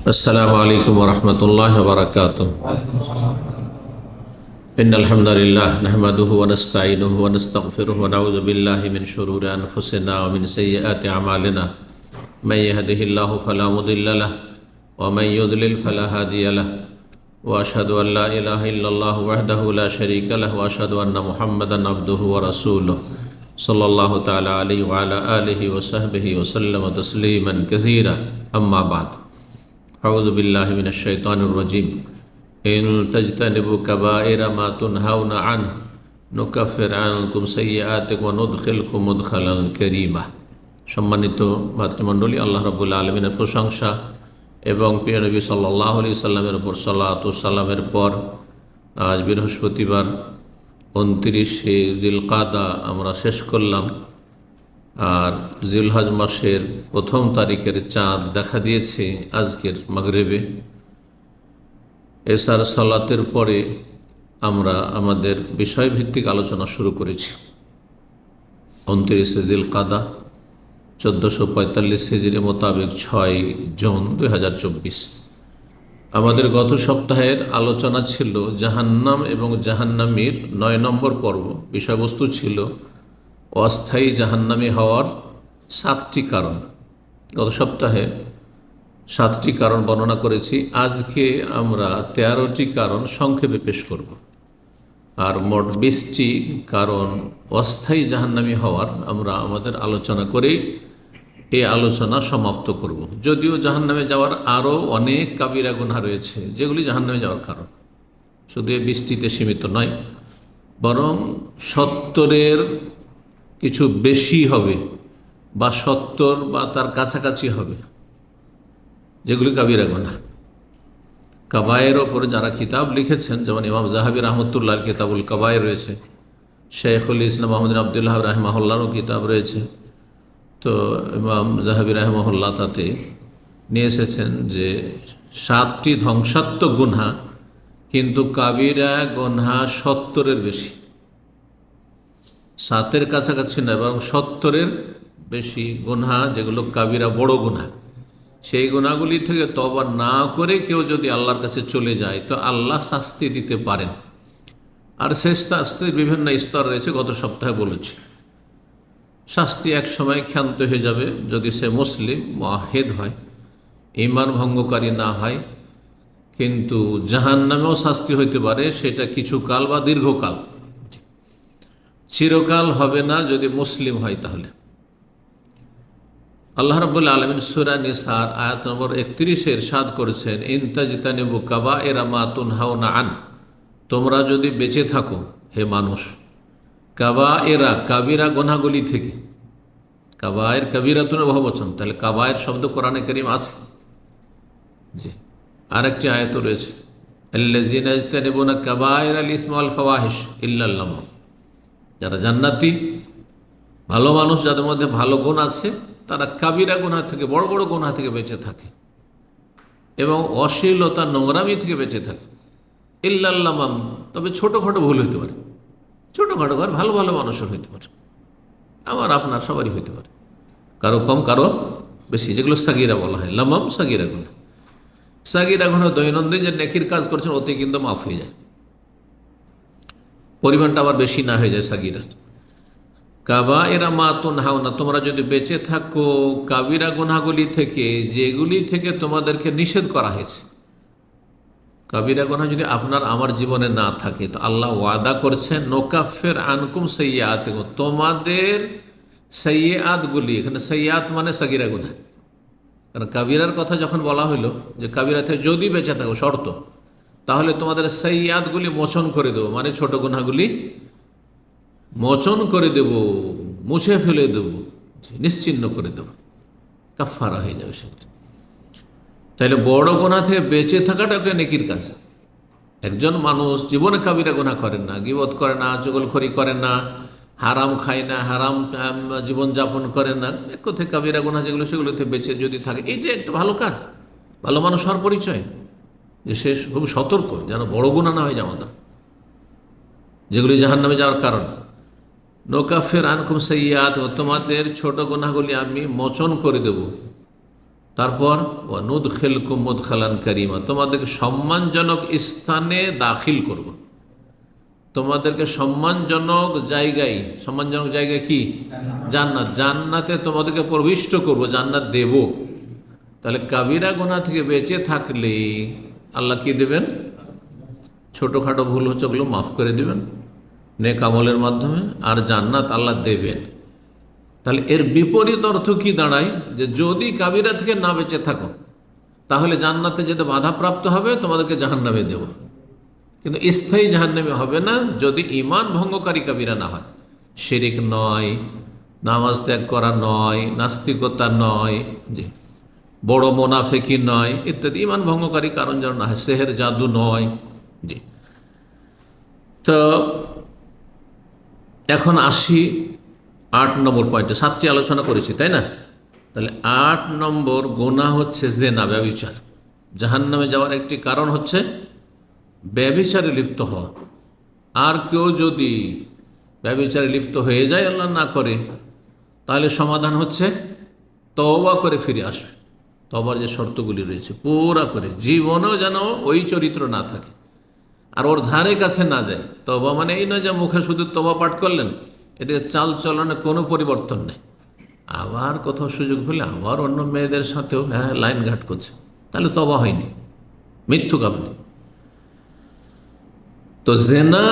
अस्सलामु अलैकुम वरहमतुल्लाहि वबरकातुहू। इन्नल हम्दुलिल्लाह नहमदुहु व नस्तईनुहु व नस्तगफिरुहु व नऊज़ु बिल्लाहि मिन शुरूरि अनफुसिना व मिन सय्यिआति अमालिना। मन यहदिहिल्लाहु फला मुदिल्ल लहु व मन युद्लिल फला हादिय लहु व अशहदु अन ला इलाहा इल्लल्लाहु वहदहु ला शरीका लहु व अशहदु अन्न मुहम्मदन अब्दुहु व रसूलुहु सल्लल्लाहु तआला अलैहि व अला आलिहि व सहबिहि व सल्लम तस्लीमन कसीरा। अम्मा बाद, अऊज़ु बिल्लाहि मिनश शैतानिर रजीम। इन तज्तनिबू कबाइर मा तुनहाउना अन्हु नुकफ्फिर अन्कुम सय्यिआतिकुम व नुदखिलकुम मुदखलन करीमा। সম্মানিত ভাতৃমণ্ডলী, আল্লাহ রাব্বুল আলামিনের প্রশংসা এবং প্রিয় নবী সাল্লাল্লাহু আলাইহি সাল্লামের উপর সালাত ও সালামের পর আজ বৃহস্পতিবার 29শে জিলকাদা আমরা শেষ করলাম। আর জিলহজ মাসের প্রথম তারিখের চাঁদ দেখা দিয়েছে আজকের মাগরিবে। এশার সালাতের পরে আমরা আমাদের বিষয়ভিত্তিক আলোচনা শুরু করেছি। 29শে জিলকাদা 1445 হিজরি মোতাবেক 6 জুন 2024। আমাদের গত সপ্তাহের আলোচনা ছিল জাহান্নাম এবং জাহান্নামীর 9 নম্বর পর্ব। বিষয়বস্তু ছিল অস্থায়ী জাহান্নামী হওয়ার 7টি কারণ। গত সপ্তাহে 7টি কারণ বর্ণনা করেছি। আজকে আমরা 13টি কারণ সংক্ষেপে পেশ করব। আর মোট 20টি কারণ অস্থায়ী জাহান্নামী হওয়ার আমরা আমাদের আলোচনা করেই এই আলোচনা সমাপ্ত করব। যদিও জাহান্নামে যাওয়ার আরও অনেক কাবিরা গুনাহ রয়েছে যেগুলি জাহান্নামে যাওয়ার কারণ, শুধু এই 20টিতে সীমিত নয়, বরং 70-এর কিছু বেশি হবে বা 70 বা তার কাছাকাছি হবে যেগুলি কাবিরা গুনাহ। কাবায়ের ওপরে যারা কিতাব লিখেছেন, যেমন ইমাম জাহাবি রহমতুল্লাহর কিতাবুল কাবায়ের রয়েছে, শেখুল ইসলাম আহমদ আবদুল্লাহ রাহিমাহুল্লাহরও কিতাব রয়েছে। তো ইমাম জাহাবি রাহিমাহুল্লাহ তাতে নিয়ে এসেছেন যে 7টি ধ্বংসাত্মক গুনাহ, কিন্তু কাবিরা গুনাহ 70-এর বেশি। 7-এর কাছাকাছি না, এবং 70-এর বেশি গুনাহ যেগুলো কাবিরা বড় গুনাহ, সেই গুনাহগুলি থেকে তওবা না করে কেউ যদি আল্লাহর কাছে চলে যায় তো আল্লাহ শাস্তি দিতে পারেন। আর সেই শাস্তির বিভিন্ন স্তর রয়েছে, গত সপ্তাহে বলেছি। শাস্তি এক সময় ক্ষান্ত হয়ে যাবে যদি সে মুসলিম মুআহিদ হয়, ঈমান ভঙ্গকারী না হয়। কিন্তু জাহান্নামেও শাস্তি হইতে পারে, সেটা কিছু কাল বা দীর্ঘকাল, চিরকাল হবে না যদি মুসলিম হয়। তাহলে আল্লাহ রাব্বুল আলামিন সূরা নিসার আয়াত নম্বর 31-এ ইরশাদ করেছেন, ইন তাজতানিবু কাবাইরা মা তুনহাউনা আন, তোমরা যদি বেঁচে থাকো হে মানুষ কাবায়েরা কাবিরা গুনাহগুলি থেকে। কাবায়ের কাবিরাতুন বহুবচন, তাহলে কাবায়ের শব্দ কোরআনে কারীম আছে। জি, আরেকটি আয়াত রয়েছে, আল্লাযীনা ইয়াজতানিবুনা কাবায়িরাল ইসমি ওয়াল ফাওয়াহিশ ইল্লাল লামাম, যারা জান্নাতি ভালো মানুষ, যাদের মধ্যে ভালো গুণ আছে, তারা কাবিরা গুনাহ থেকে, বড় বড় গুনাহ থেকে বেঁচে থাকে এবং অশ্লীলতা নোংরামি থেকে বেঁচে থাকে। ইল্লাল লামাম, তবে ছোটোখাটো ভুল হইতে পারে, ছোটোখাটো ঘর ভালো ভালো মানুষের হইতে পারে, আমার আপনার সবারই হইতে পারে, কারো কম কারো বেশি, যেগুলো সাগিরা বলা হয়। লামাম সাগিরা গুনাহ। সাগিরা গুনাহ দৈনন্দিন যে নেকির কাজ করছেন ওতে কিন্তু মাফ হয়ে যায়, পরিমাণটা আবার বেশি না হয়ে যায় সাগিরা। কাবায়েরা মা তুনহাউনা, তোমরা যদি বেঁচে থাকো কাবিরা গুনাহগুলি থেকে, যেগুলি থেকে তোমাদেরকে নিষেধ করা হয়েছে। কাবিরা গুনাহ যদি আপনার আমার জীবনে না থাকে তো আল্লাহ ওয়াদা করছেন, নুকাফির আনকুম সাইয়্যাতিকুম, তোমাদের সাইয়্যাতগুলি, এখানে সাইয়্যাত মানে সাগিরা গুনাহ। কারণ কাবিরার কথা যখন বলা হলো যে কাবিরা থেকে যদি বেঁচে থাকো, শর্ত, তাহলে তোমাদের সাইয়্যাতগুলি মোচন করে দেবো, মানে ছোট গুনাহগুলি মোচন করে দেব, মুছে ফেলে দেব, নিশ্চিহ্ন করে দেব, কাফারা হয়ে যাবে সেটা। তাহলে বড় গুনাহ থেকে বেঁচে থাকাটা একটা নেকির কাজ। একজন মানুষ জীবনে কাবিরা গুনাহ করেন না, গীবত করে না, চুগলখড়ি করেন না, হারাম খায় না, হারাম জীবনযাপন করেন না, এক কথায় কাবিরা গুনাহ যেগুলো সেগুলোতে বেঁচে যদি থাকে, এইটা একটা ভালো কাজ, ভালো মানুষ হওয়ার পরিচয়, যে সে খুব সতর্ক যেন বড় গুনাহ না হয় আমাদের, যেগুলি জাহান্নামে যাওয়ার কারণ। নুকাফির আনকুম সাইয়্যাত, তোমাদের ছোট গুনাহগুলি আমি মোচন করে দেব, তারপর ওয়ানুদখিলকুম মুদখালান কারীমা, তোমাদেরকে সম্মানজনক স্থানে দাখিল করব, তোমাদেরকে সম্মানজনক জায়গায় কি? জান্নাত। জান্নাতে তোমাদেরকে প্রবিষ্ট করব, জান্নাত দেব। তাহলে কাবিরা গুনাহ থেকে বেঁচে থাকলে আল্লাহ কি দেবেন? ছোটোখাটো ভুল হচ্ছে ওগুলো মাফ করে দেবেন নেক আমলের মাধ্যমে, আর জান্নাত আল্লাহ দেবেন। তাহলে এর বিপরীত অর্থ কি দাঁড়ায়? যে যদি কাবিরা থেকে না বেঁচে থাকো তাহলে জান্নাতে যেতে বাধাপ্রাপ্ত হবে, তোমাদেরকে জাহান্নামে দেব। কিন্তু স্থায়ী জাহান্নামে হবে না যদি ঈমান ভঙ্গকারী কাবিরা না হয়। শিরিক নয়, নামাজ ত্যাগ করা নয়, নাস্তিকতা নয়, জি, বড় মোনাফেকি নয় ইত্যাদি ঈমান ভঙ্গকারী কারণ যেন না হয়, সেহের জাদু নয়। জি, তো এখন আসি 8 নম্বর পয়েন্টে। 7টি আলোচনা করেছি, তাই না? তাহলে 8 নম্বর গুনাহ হচ্ছে জেনা, ব্যভিচার। জাহান্নামে যাওয়ার একটি কারণ হচ্ছে ব্যভিচারে লিপ্ত হওয়া। আর কেউ যদি ব্যভিচারে লিপ্ত হয়ে যায়, আল্লাহ না করে, তাহলে সমাধান হচ্ছে তওবা করে ফিরে আসবে। তওবার যে শর্তগুলি রয়েছে পুরা করে, জীবনেও যেন ওই চরিত্র না থাকে আর ওর ধারে কাছে না যায়। তওবা মানে এই নয় যে মুখে শুধু তওবা পাঠ করলেন, এদিকে চাল চলনে কোনো পরিবর্তন নেই, আবার কোথাও সুযোগ পেলে আবার অন্য মেয়েদের সাথেও লাইন ঘাট করছে, তাহলে তওবা হয়নি, মিথ্যুক আপনি। তো জেনা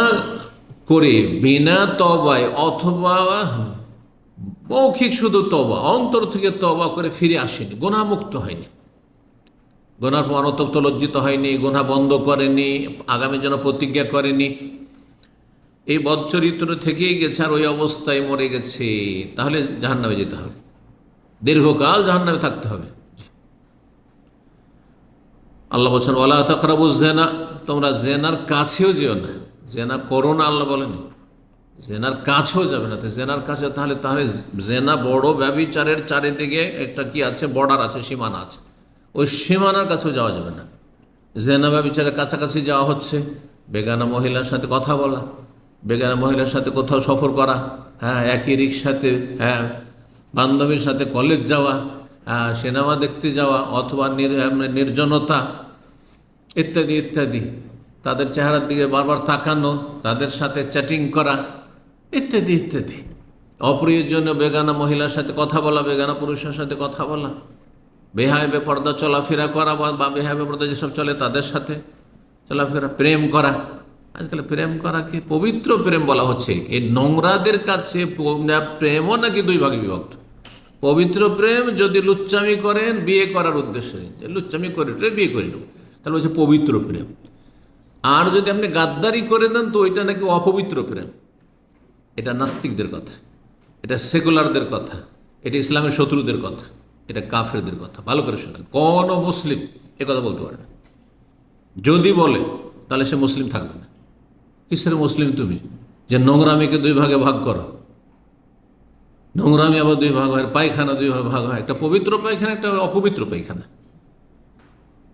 করে বিনা তওবায় অথবা মৌখিক শুধু তওবা, অন্তর থেকে তওবা করে ফিরে আসেনি, গুনাহমুক্ত হয়নি, গুনার পর অনুতপ্ত লজ্জিত হয়নি, গুনাহ বন্ধ করেনি, আগামী যেন প্রতিজ্ঞা করেনি, এই বদচরিত্র থেকেই গেছে আর ওই অবস্থায় মরে গেছে, তাহলে জাহান্নামে যেতে হবে, দীর্ঘকাল জাহান্নামে থাকতে হবে। আল্লাহ বলছেন ওয়ালা তাকরাবুজ জিনা, তোমরা জেনার কাছেও যেও না। জেনা করো না আল্লাহ বলেনি, জেনার কাছেও যাবে না। তো জেনার কাছে তাহলে জেনা বড় ব্যভিচারের চারিদিকে একটা কি আছে, বর্ডার আছে, সীমানা আছে, ওই সীমানার কাছেও যাওয়া যাবে না। জেনা ব্যভিচারের কাছাকাছি যাওয়া হচ্ছে বেগানা মহিলার সাথে কথা বলা, বেগানা মহিলার সাথে কোথাও সফর করা, একই রিক্সাতে, বান্ধবীর সাথে কলেজ যাওয়া, সিনেমা দেখতে যাওয়া, অথবা নির্জনতা ইত্যাদি ইত্যাদি, তাদের চেহারার দিকে বারবার তাকানো, তাদের সাথে চ্যাটিং করা ইত্যাদি ইত্যাদি, অপ্রয়োজনীয় বেগানা মহিলার সাথে কথা বলা, বেগানা পুরুষের সাথে কথা বলা, বেহায় বেপর্দা চলাফেরা করা বা বেহায় বেপর্দা যেসব চলে তাদের সাথে চলাফেরা, প্রেম করা। আজকাল প্রেম করাকে পবিত্র প্রেম বলা হচ্ছে। এই নোংরাদের কাছে প্রেমও নাকি 2 ভাগে বিভক্ত। পবিত্র প্রেম যদি লুচ্চামি করেন বিয়ে করার উদ্দেশ্যে, লুচ্চামি করে বিয়ে করে নেব, তাহলে হচ্ছে পবিত্র প্রেম। আর যদি আপনি গাদ্দারি করে দেন তো ওইটা নাকি অপবিত্র প্রেম। এটা নাস্তিকদের কথা, এটা সেকুলারদের কথা, এটা ইসলামের শত্রুদের কথা, এটা কাফেরদের কথা। ভালো করে শোনেন, কোন মুসলিম এ কথা বলতে পারে না। যদি বলে তাহলে সে মুসলিম থাকবে না। কিসের মুসলিম তুমি যে নোংরামিকে 2 ভাগে ভাগ করো? নোংরামি আবার 2 ভাগ হয়, পায়খানা 2 ভাগে ভাগ হয়, একটা পবিত্র পায়খানা, একটা অপবিত্র পায়খানা।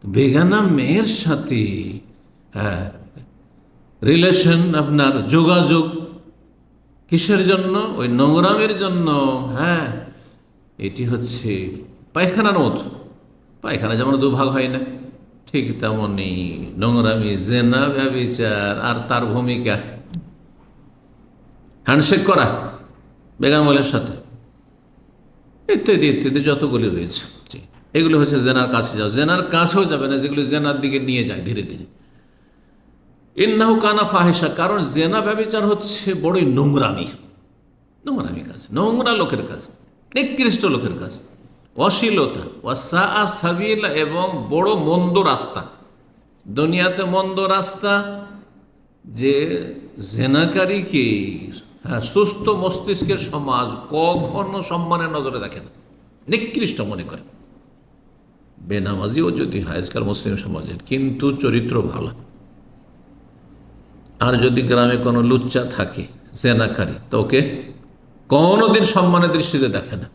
বেগানা মেয়ের সাথে রিলেশন, আপনার যোগাযোগ কিসের জন্য? ওই নোংরামের জন্য। এটি হচ্ছে পায়খানার মতো। পায়খানা যেমন 2 ভাগ হয় না, ঠিক তেমনই নোংরামি, জেনা, ব্যভিচার আর তার ভূমিকা হ্যান্ডশেক করা বেগানা মহিলার সাথে ইত্যাদি ইত্যাদি যতগুলি রয়েছে, এগুলো হচ্ছে জেনার কাছে যাও। জেনার কাছেও যাবে না যেগুলো জেনার দিকে নিয়ে যায় ধীরে ধীরে। ইন্নাহু কানা ফাহিশা, কারণ জেনা ব্যভিচার হচ্ছে বড়ই নোংরামি কাজ, নোংরা লোকের কাজ, নিকৃষ্ট লোকের কাজ, অশ্লীলতা, ওয়াসা সাবিলা, এবং বড় মন্দ রাস্তা। দুনিয়াতে মন্দ রাস্তা যে জেনাকারীকে সুস্থ মস্তিষ্কের সমাজ কখনো সম্মানের নজরে দেখে না, নিকৃষ্ট মনে করে। বেনামাজিও যদি হয় আজকাল মুসলিম সমাজের, কিন্তু চরিত্র ভালো। আর যদি গ্রামে কোনো লুচ্চা থাকে জেনাকারী, তো ওকে কোনোদিন সম্মানের দৃষ্টিতে দেখে না,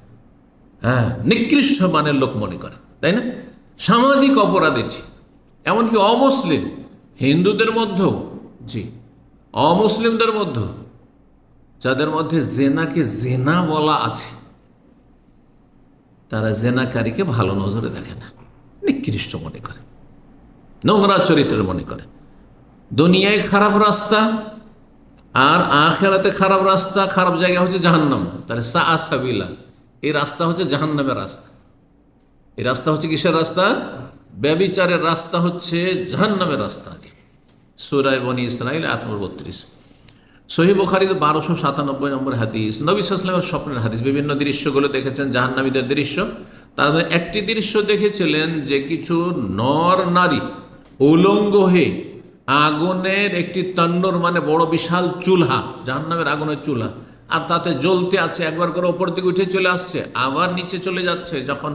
নিকৃষ্ট মানের লোক মনে করে, তাই না? সামাজিক অপরাধ এটি। এমনকি অমুসলিম হিন্দুদের মধ্যেও, জি, অমুসলিমদের মধ্যেও যাদের মধ্যে জেনাকে জেনা বলা আছে, তারা জেনাকারীকে ভালো নজরে দেখে না, নিকৃষ্ট মনে করে, নোংরা চরিত্রের মনে করে। দুনিয়ায় খারাপ রাস্তা আর আখিরাতে খারাপ রাস্তা, খারাপ জায়গা হচ্ছে জাহান্নাম। তাহলে সাবিলা, এই রাস্তা হচ্ছে জাহান্নামের রাস্তা। এই রাস্তা হচ্ছে কিসের রাস্তা? ব্যভিচারের রাস্তা হচ্ছে জাহান্নামের রাস্তা। সূরা বনী ইসরাঈল 8:32। সহিহ বুখারীতে 1297 নম্বর হাদিস, নবী সাল্লাল্লাহু আলাইহি ওয়াসাল্লামের স্বপ্নের হাদিস। বিভিন্ন দৃশ্যগুলো দেখেছেন, জাহান্নামীদের দৃশ্য। তার মধ্যে একটি দৃশ্য দেখেছিলেন যে কিছু নর নারী উলঙ্গ হয়ে আগুনের একটি তন্নুর, মানে বড় বিশাল চুলহা, জাহান্নামের আগুনের চুলহা, আর তাতে জ্বলতে আছে, একবার করে ওপর দিকে উঠে চলে আসছে, আবার নিচে চলে যাচ্ছে, যখন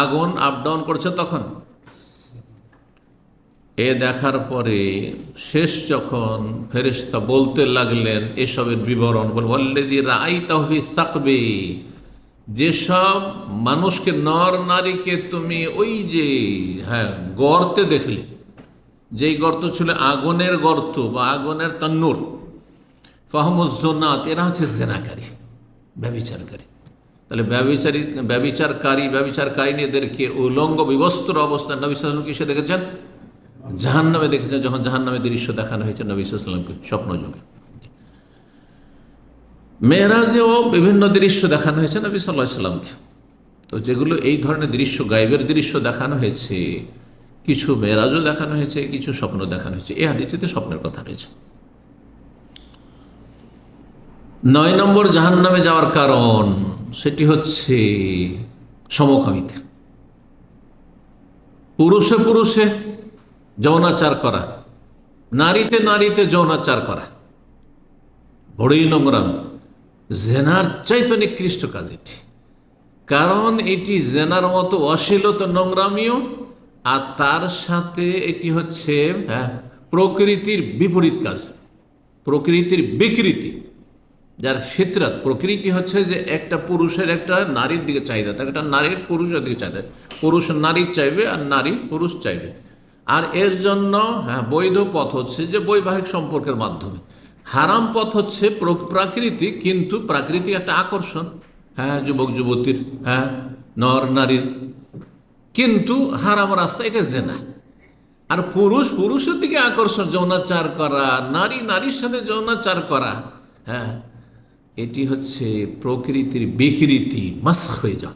আগুন আপ ডাউন করছে তখন। এ দেখার পরে শেষ যখন ফেরেশতা বলতে লাগলেন এসবের বিবরণ, বললেজি রাআইতাহু ফি সাকবি, যেসব মানুষকে, নর নারীকে তুমি ওই যে গর্তে দেখলে, যেই গর্ত ছিল আগুনের গর্ত বা আগুনের তন্নুর, ফাহমুজ্জুনাত, এরা হচ্ছে জেনাকারী, ব্যভিচারকারী। তাহলে ব্যভিচারকারিনীদেরকে উলঙ্গ বিবস্ত্র অবস্থায় নবী সাল্লাল্লাহু আলাইহি ওয়াসাল্লাম কিসে দেখেছেন? জাহান্নামে দেখেছেন, যখন জাহান্নামের দৃশ্য দেখানো হয়েছে নবী সাল্লাল্লাহু আলাইহি ওয়াসাল্লামকে স্বপ্নযোগে। মেরাজেও বিভিন্ন দৃশ্য দেখানো হয়েছে নবী সাল্লাল্লাহু আলাইহি ওয়াসাল্লামকে। তো যেগুলো এই ধরনের দৃশ্য, গায়েবের দৃশ্য দেখানো হয়েছে, কিছু মেরাজও দেখানো হয়েছে, কিছু স্বপ্ন দেখানো হয়েছে। এই হাদিসটিতে স্বপ্নের কথা রয়েছে। 9 নম্বর জাহান্নামে যাওয়ার কারণ, সেটি হচ্ছে সমকামিতা। পুরুষে পুরুষে যৌনাচার করা, নারীতে নারীতে যৌনাচার করা বড়ই নোংরামি, জেনার চাইতে নিকৃষ্ট কাজ এটি। কারণ এটি জেনার মতো অশ্লীলতা, নোংরামিও, আর তার সাথে এটি হচ্ছে প্রকৃতির বিপরীত কাজ, প্রকৃতির বিকৃতি। যার ফিতরাত, প্রকৃতি হচ্ছে যে একটা পুরুষের একটা নারীর দিকে চাহিদা থাকে, একটা নারীর পুরুষের দিকে চাহিদা, পুরুষ নারী চাইবে আর নারী পুরুষ চাইবে। আর এর জন্য বৈধ পথ হচ্ছে যে বৈবাহিক সম্পর্কের মাধ্যমে, হারাম পথ হচ্ছে প্রাকৃতিক, কিন্তু প্রাকৃতিক একটা আকর্ষণ, যুবক যুবতীর, নর নারীর, কিন্তু হারাম রাস্তা, এটা জেনা। আর পুরুষ পুরুষের দিকে আকর্ষণ, যৌনাচার করা, নারী নারীর সাথে যৌনাচার করা, এটি হচ্ছে প্রকৃতির বিকৃতি, মাস্ক হয়ে যাও।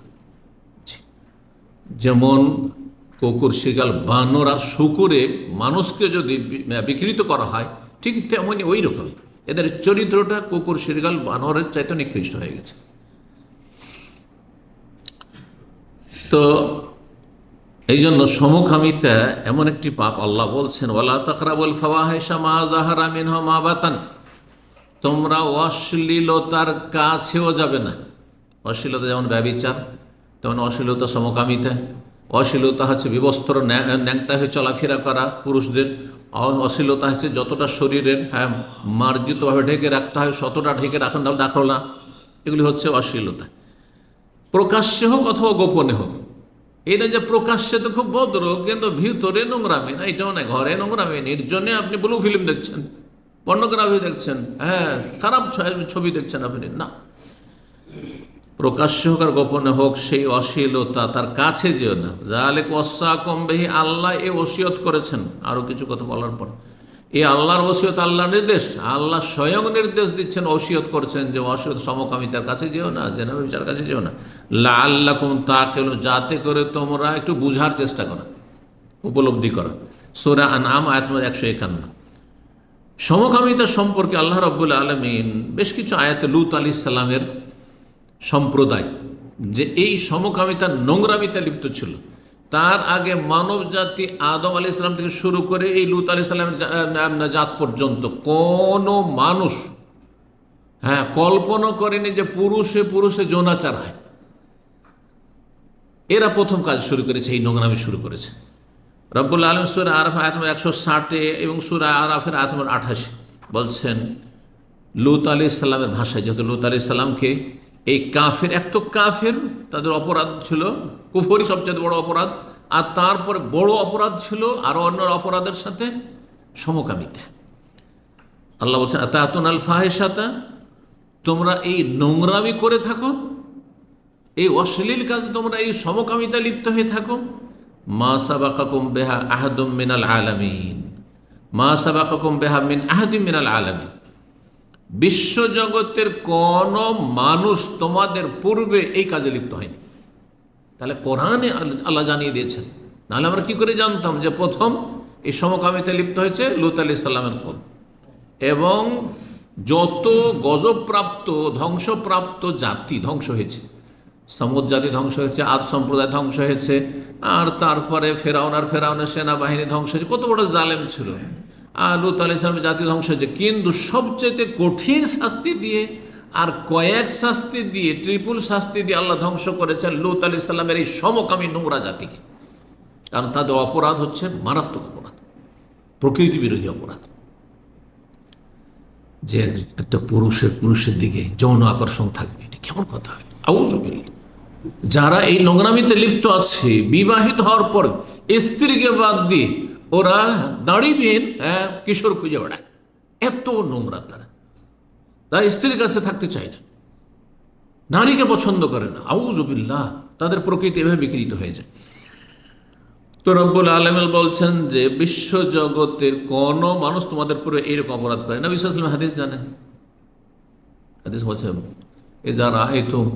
যেমন কুকুর, শিয়াল, বানর আর শুকুরে মানুষকে যদি বিকৃত করা হয়, ঠিক তেমনি ওই রকমই এদের চরিত্রটা কুকুর, শিয়াল, বানরের চাইতে নিকৃষ্ট হয়ে গেছে। তো এই জন্য সমকামিতা এমন একটি পাপ, আল্লাহ বলছেন ওয়ালা তাকরাবুল ফাওয়াহিশা মা যাহারা মিনহা মা বাতান, তোমরা অশ্লীলতার কাছেও যাবে না। অশ্লীলতা যেমন ব্যভিচার, তেমন অশ্লীলতা সমকামিতা। অশ্লীলতা হচ্ছে বিবস্ত্র, ন্যাংটা হয়ে চলাফেরা করা পুরুষদের। অশ্লীলতা হচ্ছে যতটা শরীরের মার্জিতভাবে ঢেকে রাখতে হয় ততটা ঢেকে রাখো না, এগুলি হচ্ছে অশ্লীলতা। প্রকাশ্যে হোক অথবা গোপনে হোক। এটা যে প্রকাশ্যে তো খুব ভদ্র, কিন্তু ভিতরে নোংরামি না, এটাও না। ঘরে নোংরামি, নির্জনে আপনি ব্লু ফিল্ম দেখছেন, পর্নোগ্রাফি দেখছেন, খারাপ ছবি দেখছেন আপনি, না। প্রকাশ্য হোক আর গোপনে হোক, সেই অশ্লীলতা তার কাছে যেও না। যালিক ওয়াসাকুম বিহি, আল্লাহ এ ওসিয়ত করেছেন। আরও কিছু কথা বলার পর, এই আল্লাহর ওসিয়ত, আল্লাহর নির্দেশ, আল্লাহ স্বয়ং নির্দেশ দিচ্ছেন, ওসিয়ত করছেন যে অসিয়ত সমকামিতার কাছে যেও না, জেনা ব্যভিচারের কাছে যেও না। লাআল্লাকুম তাকিলুন, যাতে করে তোমরা একটু বুঝার চেষ্টা করো, উপলব্ধি করো। সূরা আনআম আয়াত নম্বর 151। সমকামিতা সম্পর্কে আল্লাহ রাব্বুল আলামিন বেশ কিছু আয়াতে লূত আলাইহিস সালামের সম্প্রদায় যে এই সমকামিতার নোংরামিতা লিপ্ত ছিল, তার আগে মানব জাতি আদম আলাইহিস সালাম থেকে শুরু করে এই লূত আলাইহিস সালামের জাত পর্যন্ত কোনো মানুষ কল্পনা করেনি যে পুরুষে পুরুষে যৌনাচার হয়। এরা প্রথম কাজ শুরু করেছে, এই নোংরামি শুরু করেছে। রব্বুল আলামিন সূরা আরাফ আয়াত নম্বর 160 এবং সূরা আরাফের আয়াত নম্বর 28 বলছেন লূত আলাইহিস সালামের ভাষায়, যেহেতু লূত আলাইহিস সালামকে এই কাফের, এক তো কাফের, তাদের অপরাধ ছিল কুফরি সবচেয়ে বড় অপরাধ, আর তারপরে বড় অপরাধ ছিল আরও অন্য অপরাধের সাথে সমকামিতা। আল্লাহ বলছেন আতাতুনাল ফাহিশাতা, তোমরা এই নোংরামি করে থাকো। এই অশ্লীল কাজে তোমরা এই সমকামিতা লিপ্ত হয়ে থাকো। মা সাবাকাকুম বিহা আহাদুম মিনাল আলামিন, মা সাবাকাকুম বিহা মিন আহাদিম মিনাল আলামিন, বিশ্বজগতের কোন মানুষ তোমাদের পূর্বে এই কাজে লিপ্ত হয়নি। তাহলে কোরআনে আল্লাহ জানিয়ে দিয়েছেন, নাহলে আমরা কি করে জানতাম যে প্রথম এই সমকামিতে লিপ্ত হয়েছে লূত আলাইহিস সালামের কওম। এবং যত গজবপ্রাপ্ত ধ্বংসপ্রাপ্ত জাতি ধ্বংস হয়েছে, সমুদ জাতি ধ্বংস হয়েছে, আদ সম্প্রদায় ধ্বংস হয়েছে, আর তারপরে ফেরাউনের সেনাবাহিনী ধ্বংস হয়েছে, কত বড় জালেম ছিল। আর লূত আলাইহিস সালামের জাতি ধ্বংস হয়েছে, কিন্তু সবচেয়ে কঠিন শাস্তি দিয়ে আর কয়েক শাস্তি দিয়ে, ট্রিপল শাস্তি দিয়ে আল্লাহ ধ্বংস করেছেন লূত আলাইহিস সালামের এই সমকামী নোংরা জাতিকে। কারণ তাদের অপরাধ হচ্ছে মারাত্মক অপরাধ, প্রকৃতি বিরোধী অপরাধ। যে একটা পুরুষের দিকে যৌন আকর্ষণ থাকবে, এটা কেমন কথা হয়? আউযুবিল্লাহ। যারা এই নোংরামিতে লিপ্ত আছে, বিবাহিত হওয়ার পর স্ত্রীকে বাদ দিয়ে ওরা দাঁড়িয়ে কিশোর খুঁজে বেড়ায়, এত নোংরা তারা স্ত্রীর কাছে থাকতে চায় না, নারীকে পছন্দ করে না। আউযুবিল্লাহ, তাদের প্রকৃতি এভাবে বিকৃত হয়ে যায়। তো রব্বুল আলামিন বলছেন যে বিশ্বজগতের কোন মানুষ তোমাদের পুরো এইরকম অপরাধ করে না। নবী সাল্লাল্লাহু আলাইহি ওয়াসাল্লাম হাদিস জানেন, হাদিস বলছে ইযা রাআইতুম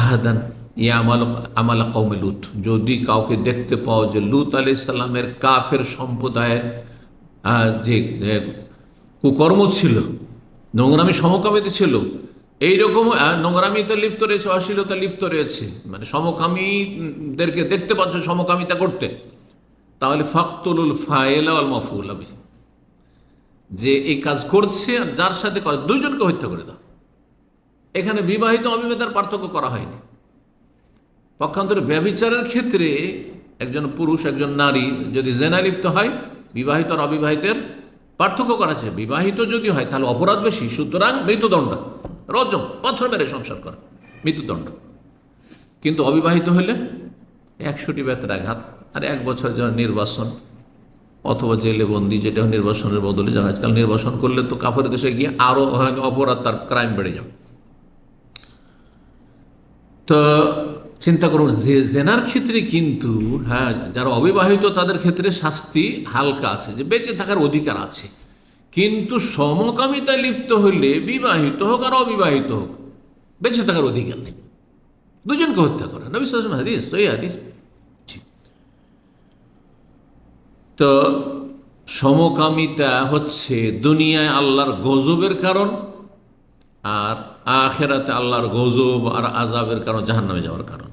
আহাদান আমালা কওমে লূত, যদি কাউকে দেখতে পাও যে লূত আলাইহিস সালামের কাফের সম্প্রদায়ের যে কুকর্ম ছিল, নোংরামি সমকামিতা ছিল, এইরকম নোংরামিতে লিপ্ত রয়েছে, অশ্লীলতা লিপ্ত রয়েছে, মানে সমকামীদেরকে দেখতে পাচ্ছ সমকামিতা করতে, তাহলে ফাকতুলুল ফাইলা ওয়াল মাফউলা বিহি, যে এই কাজ করছে আর যার সাথে করে দুইজনকে হত্যা করে দাও। এখানে বিবাহিত অবিবাহিতার পার্থক্য করা হয়নি। পক্ষান্তরে ব্যভিচারের ক্ষেত্রে একজন পুরুষ একজন নারী যদি জেনা লিপ্ত হয়, বিবাহিত আর অবিবাহিতের পার্থক্য করা আছে। বিবাহিত যদি হয় তাহলে অপরাধ বেশি, সুতরাং মৃত্যুদণ্ড, রজম, পাথর মেরে সংসার করা, মৃত্যুদণ্ড। কিন্তু অবিবাহিত হলে 100টি বেতের আঘাত আর 1 বছর যেন নির্বাসন অথবা জেলে বন্দি, যেটা নির্বাসনের বদলে। যা আজকাল নির্বাসন করলে তো কাফের দেশে গিয়ে আরও অপরাধ, তার ক্রাইম বেড়ে যাবে। তো চিন্তা করুন, যে জেনার ক্ষেত্রে কিন্তু যারা অবিবাহিত তাদের ক্ষেত্রে শাস্তি হালকা আছে, যে বেঁচে থাকার অধিকার আছে। কিন্তু সমকামিতায় লিপ্ত হলে বিবাহিত হোক আর অবিবাহিত হোক বেঁচে থাকার অধিকার নেই, দুজনকে হত্যা করে। নবী সাল্লাল্লাহু আলাইহি ওয়াসাল্লাম হাদিস, সহিহ হাদিস। তো সমকামিতা হচ্ছে দুনিয়ায় আল্লাহর গজবের কারণ, আর আখিরাতে আল্লাহর গজব আর আযাবের কারণ, জাহান্নামে যাওয়ার কারণ।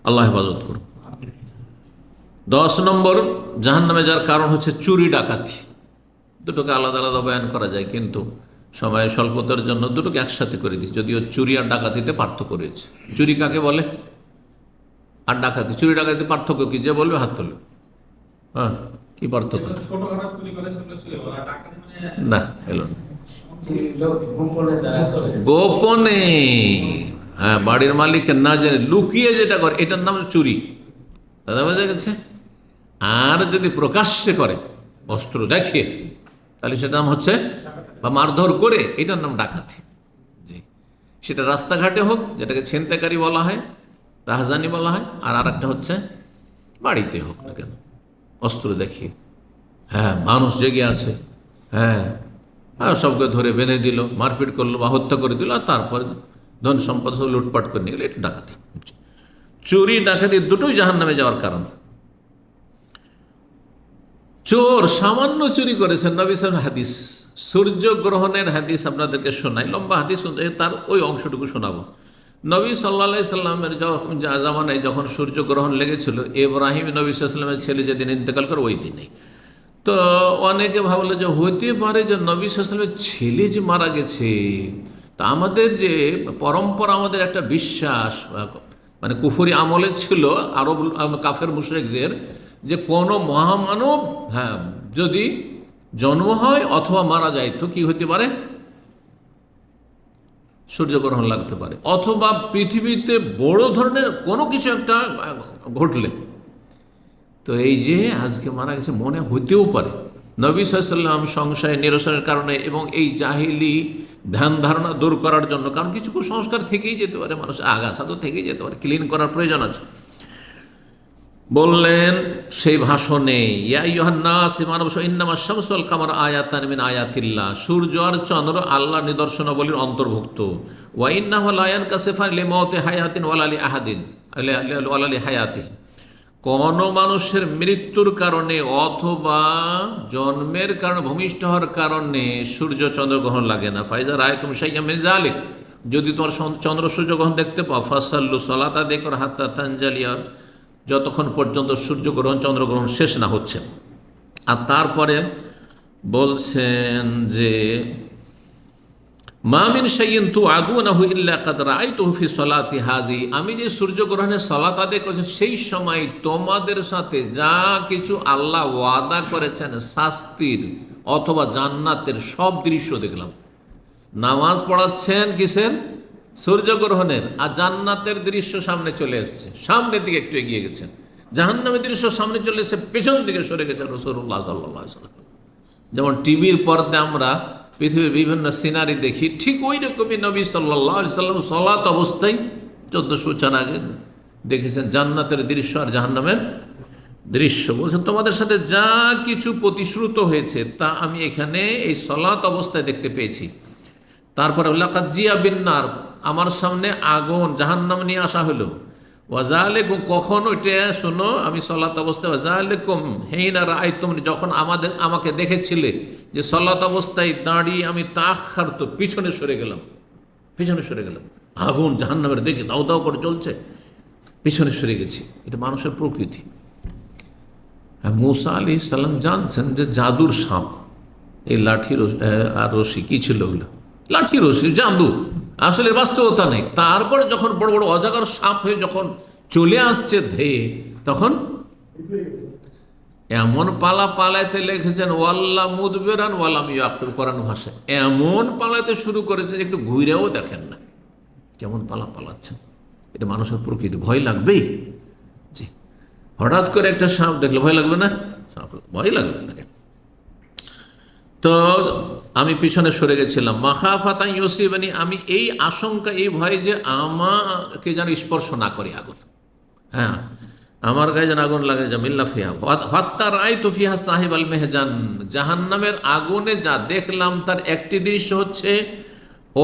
আল্লাহ হেফাজত করুন। 10 নম্বর জাহান্নামে যাওয়ার কারণ হচ্ছে চুরি ডাকাতি। দুটোকে আলাদা আলাদা বয়ান করা যায়, কিন্তু সময়ের স্বল্পতার জন্য দুটোকে একসাথে করে দিচ্ছি, যদিও চুরি আর ডাকাতিতে পার্থক্য রয়েছে। চুরি কাকে বলে আর ডাকাতি? চুরি ডাকাতিতে পার্থক্য কি? যে বলবে হাত তুলবে। হ্যাঁ, কি পার্থক্য? না, এলো না। গোপনে, হ্যাঁ, বাড়ির মালিকের না জেনে লুকিয়ে যেটা করে এটার নাম চুরি, দাদা বোঝা গেছে। আর যদি প্রকাশ্যে করে, অস্ত্র দেখিয়ে, তাহলে সেটার নাম হচ্ছে, বা মারধর করে, এটার নাম ডাকাতি। জি, সেটা রাস্তাঘাটে হোক, যেটাকে ছিনতাইকারী বলা হয়, রাহাজানি বলা হয়, আর আরেকটা হচ্ছে বাড়িতে হোক না কেন, অস্ত্র দেখিয়ে, হ্যাঁ, মানুষ জেগে আছে, হ্যাঁ, সবকে ধরে বেঁধে দিল, মারপিট করলো বা হত্যা করে দিল, আর তারপরে ধন সম্পদ সব লুটপাট করে নিয়ে গেলো, এটা ডাকাতি। চুরি ডাকাতি দুটোই জাহান্নামে যাওয়ার কারণ। চোর সামান্য চুরি করেছেন, নবী সাল্লাল্লাহু আলাইহি ওয়াসাল্লাম হাদিস, সূর্যগ্রহণের হাদিস আপনাদেরকে শোনাই, লম্বা হাদিস, তার ওই অংশটুকু শোনাবো। নবী সাল্লাল্লাহু আলাইহি সাল্লামের জামানায় যখন সূর্যগ্রহণ লেগেছিল, ইব্রাহিম নবী সাল্লাল্লাহু আলাইহি সাল্লামের ছেলে যেদিন ইন্তেকাল করে ওই দিনেই। তো অনেকে ভাবলো যে হতে পারে যে নবী সাল্লাল্লাহু আলাইহি সাল্লামের ছেলে যে মারা গেছে। তা আমাদের যে পরম্পরা, আমাদের একটা বিশ্বাস, মানে কুফরি আমলে ছিল আরব কাফের মুশরিকদের, যে কোনো মহামানব যদি জন্ম হয় অথবা মারা যায় তো কি হতে পারে, সূর্যগ্রহণ লাগতে পারে, অথবা পৃথিবীতে বড় ধরনের কোনো কিছু একটা ঘটলে। তো এই যে আজকে মারা গেছে মনে হতেও পারে, নবী সাল্লাল্লাহু আলাইহি ওয়াসাল্লাম সংশয় নিরসনের কারণে এবং এই জাহিলি ধ্যান ধারণা দূর করার জন্য, কারণ কিছু কুসংস্কার থেকেই যেতে পারে, মানুষ আগাছা তো থেকেই যেতে পারে, ক্লিন করার প্রয়োজন আছে। বললেন সেই ভাষণে, ইয়া আইয়ুহান নাস, মানব ইন্নামা শামসু ওয়াল কামার আয়াতান মিন আয়াতিল্লাহ, সূর্য আর চন্দ্র আল্লাহর নিদর্শনাবলীর অন্তর্ভুক্ত। ওয়া ইন্নাহু লা ইয়ানকাসিফান লিমাউতি হায়াতিন ওয়ালা লি আহাদিন ওয়ালা লি হায়াতিহি, কোন মানুষের মৃত্যুর কারণে অথবা জন্মের কারণে, ভূমিষ্ঠ হওয়ার কারণে সূর্য চন্দ্রগ্রহণ লাগে না। ফাইজা রাআইতুম শাইআম মিন যালিক, যদি তোমার চন্দ্র সূর্যগ্রহণ দেখতে পাও, ফাসাল্লু সালাতা আদায় করো হাত্তা তানজালিয়া, যতক্ষণ পর্যন্ত সূর্যগ্রহণ চন্দ্রগ্রহণ শেষ না হচ্ছে। আর তারপরে বলছেন যে মা মিন শাইইন তুআদুনাহু ইল্লা কাদ রাআইতুহু ফি সালাতি হাযি, আমি যে সূর্যগ্রহণের সালাত আদায় করেছি সেই সময় তোমাদের সাথে যা কিছু আল্লাহ ওয়াদা করেছেন শাস্তির অথবা জান্নাতের সব দৃশ্য দেখলাম। নামাজ পড়াচ্ছেন কিসের? সূর্যগ্রহণের, আর জান্নাতের দৃশ্য সামনে চলে এসছে, সামনের দিকে একটু এগিয়ে গেছেন। জাহান্নামের দৃশ্য সামনে চলে এসে পেছন দিকে সরে গেছেন রাসূলুল্লাহ সাল্লাল্লাহু আলাইহি ওয়াসাল্লাম। যেমন টিভির পর্দায় আমরা পৃথিবীর বিভিন্ন সিনারি দেখি, ঠিক ওই রকমই নবী সাল্লাল্লাহু আলাইহি ওয়াসাল্লাম সালাত অবস্থায় 1400 বছর আগে দেখেছেন জান্নাতের দৃশ্য আর জাহান্নামের দৃশ্য। বলছেন তোমাদের সাথে যা কিছু প্রতিশ্রুত হয়েছে তা আমি এখানে এই সালাত অবস্থায় দেখতে পেয়েছি। তারপরে লাকাদ জিয়া বিন্নার, আমার সামনে আগুন জাহান্নাম নিয়ে আসা হলো। ওয়াজালেকুম, কখন ওইটা শোনো, আমি সালাত অবস্থায়, ওয়াজালেকুম হেইনা রাআইতুম, যখন আমাকে দেখেছিলে যে সালাত অবস্থায় দাঁড়িয়ে আমি তাখারতু, পিছনে সরে গেলাম, আগুন জাহান্নামের দেখে দাও দাও করে চলছে, পিছনে সরে গেছি। এটা মানুষের প্রকৃতি। মূসা আলাইহিস সালাম জানছেন যে জাদুর সাপ, এই লাঠি আর রশি কি ছিল ওগুলো, লাঠি রশি জাদু, আসলে বাস্তবতা নেই। তারপরে যখন বড় বড় অজাগর সাপ হয়ে যখন চলে আসছে ধেয়ে, তখন এমন পালা পালাইতে লেগেছেন, ওয়াল্লা মুদবিরান ওয়ালাম ইয়াক্তুব, কোরআন ভাষায় এমন পালাইতে শুরু করেছে একটু ঘুরেও দেখেন না কেমন পালা পালাচ্ছেন। এটা মানুষের প্রকৃতি, ভয় লাগবেই। জি, হঠাৎ করে একটা সাপ দেখলে ভয় লাগবে না? ভয় লাগবে না। তো আমি পিছনে সরে গেছিলাম। মাখাফাতান ইউসিবানি, আমি এই আশঙ্কা, এই ভয় যে আমাকে যেন স্পর্শ না করে আগুন, হ্যাঁ আমার গায়ে যেন আগুন লাগে, জামিল্লা ফিহা হাত্তা রাআইতু ফিহা সাহিব আল মেহজান, জাহান্নামের আগুনে যা দেখলাম তার একটি দৃশ্য হচ্ছে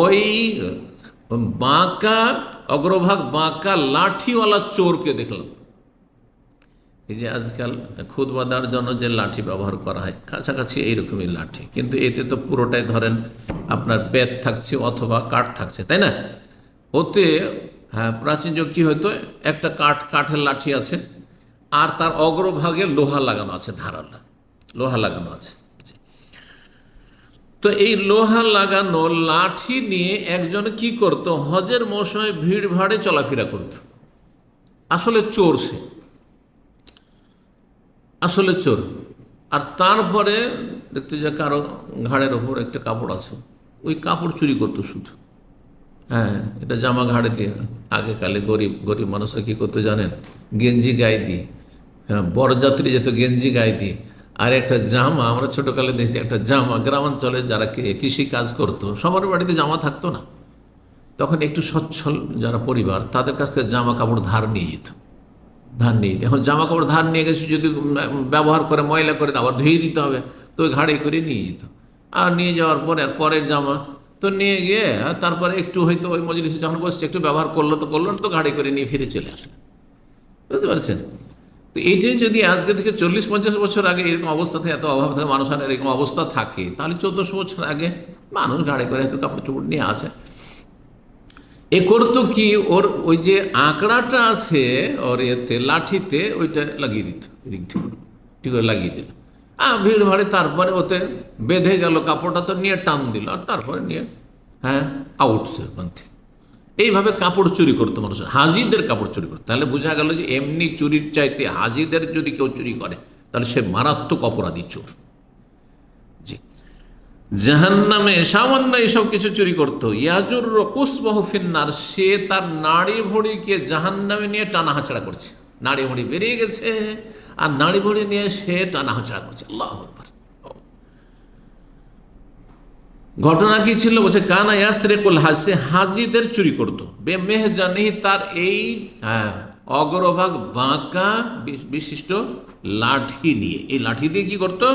ওই বাঁকা, অগ্রভাগ বাঁকা লাঠিওয়ালা চোরকে দেখলাম। এই যে আজকাল খুতবা দেওয়ার জন্য যে লাঠি ব্যবহার করা হয়, কাছাকাছি এইরকমই লাঠি, কিন্তু এতে তো পুরোটাই ধরেন আপনার বেত থাকছে অথবা কাঠ থাকছে, তাই না? ওতে হ্যাঁ, প্রাচীন যুগ কী হয়তো, একটা কাঠের লাঠি আছে আর তার অগ্রভাগে লোহা লাগানো আছে, ধারালো লোহা লাগানো আছে। তো এই লোহা লাগানো লাঠি নিয়ে একজন কি করত, হজের মৌসুমে ভিড় ভাড়ে চলাফেরা করত। আসলে চোর সে, আসলে চোর। আর তারপরে দেখতে যে কারো ঘাড়ের ওপর একটা কাপড় আছে, ওই কাপড় চুরি করতো শুধু। হ্যাঁ, এটা জামা ঘাড়ে দিয়ে, আগেকালে গরিব মানুষরা কী করতে জানেন, গেঞ্জি গায়ে দিয়ে, হ্যাঁ বরযাত্রী যেত গেঞ্জি গায়ে দিয়ে, আর একটা জামা, আমরা ছোটোকালে দেখছি একটা জামা, গ্রামাঞ্চলে যারা কৃষি কাজ করতো সবার বাড়িতে জামা থাকতো না, তখন একটু সচ্ছল যারা পরিবার তাদের কাছ থেকে জামা কাপড় ধার নিয়ে যেত, এখন জামা কাপড় ধার নিয়ে গেছে, যদি ব্যবহার করে ময়লা করে আবার ধুয়ে দিতে হবে, তো ওই ঘাড়ে করে নিয়ে যেত। আর নিয়ে যাওয়ার পরে আর পরের জামা তো নিয়ে গিয়ে তারপরে একটু হয়তো ওই মজলিসে যখন বসছে একটু ব্যবহার করলো তো করলো না, তো গাড়ি করে নিয়ে ফিরে চলে আসে। বুঝতে পারছেন? তো এইটাই যদি আজকে থেকে 40-50 বছর আগে এরকম অবস্থা থাকে, এত অভাব থাকে, মানুষের এরকম অবস্থা থাকে, তাহলে 1400 বছর আগে মানুষ গাড়ি করে হয়তো কাপড় চোপড় নিয়ে আছে। এ করতো কি, ওর ওই যে আঁকড়াটা আছে ওর এতে লাঠিতে, ওইটা লাগিয়ে দিত, এদিক থেকে ঠিক করে লাগিয়ে দিল, ভিড় ভাড়ে, তারপরে ওতে বেঁধে গেল কাপড়টা, তো নিয়ে টান দিল, আর তারপরে নিয়ে হ্যাঁ আউটসে ওখান থেকে। এইভাবে কাপড় চুরি করতো মানুষের, হাজিদের কাপড় চুরি করতো। তাহলে বোঝা গেল যে এমনি চুরির চাইতে হাজিদের যদি কেউ চুরি করে তাহলে সে মারাত্মক অপরাধী চোর। জি, জাহান্নামে সামান্য এইসব কিছু চুরি করতো। ইয়াজুর কুসবাহু ফিন্নার, সে তার নাড়ি ভড়িকে জাহান্নামে নিয়ে টানা হাঁচড়া করছে, নাড়ি ভড়ি বেরিয়ে গেছে আর নাড়ি ভড়ি নিয়ে সে টানা হাঁচড়া করছে। আল্লাহু আকবার। ঘটনা কি ছিল? বলছে কানা ইয়াসরিকুল হাজ, সে হাজিদের চুরি করতো। বেমেহজানি, তার এই অগ্রভাগ বাঁকা বিশিষ্ট লাঠি নিয়ে, এই লাঠি দিয়ে কি করতো?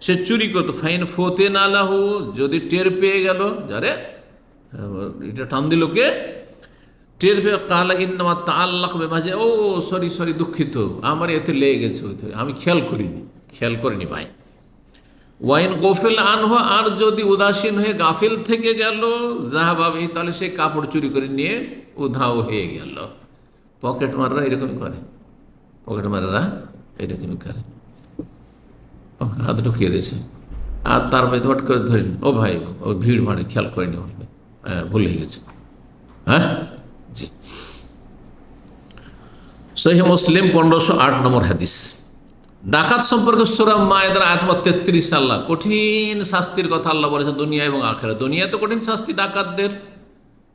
সে চুরি করতো। ফাইন ফতেন আলাহু, যদি টের পেয়ে গেল, যারে এটা টান দিল কে, টের পেয়ে কালা ইন্নামা তাআল্লাক বিমাজে, ও সরি সরি, দুঃখিত, আমার এতে লেগে গেছে, আমি খেয়াল করিনি ভাই। ওয়াইন গোফেল আনহ, আর যদি উদাসীন হয়ে গাফিল থেকে গেল, জাহাবাবি, তাহলে সে কাপড় চুরি করে নিয়ে উধাও হয়ে গেল। পকেট মাররা এরকমই করে, হাত ঢুকিয়ে দিয়েছে, আর তার ভাই হট করে ধরেন, ও ভাই, ও ভিড় ভাড়ে খেয়াল করেনি, ভুলে গেছে। হ্যাঁ জি, সহিহ মুসলিম 1508 নম্বর হাদিস। ডাকাত সম্পর্কে সূরা মায়েদার আয়াত নম্বর 33, আল্লাহ কঠিন শাস্তির কথা আল্লাহ বলেছেন, দুনিয়া এবং আখিরাত। দুনিয়াতে কঠিন শাস্তি ডাকাতদের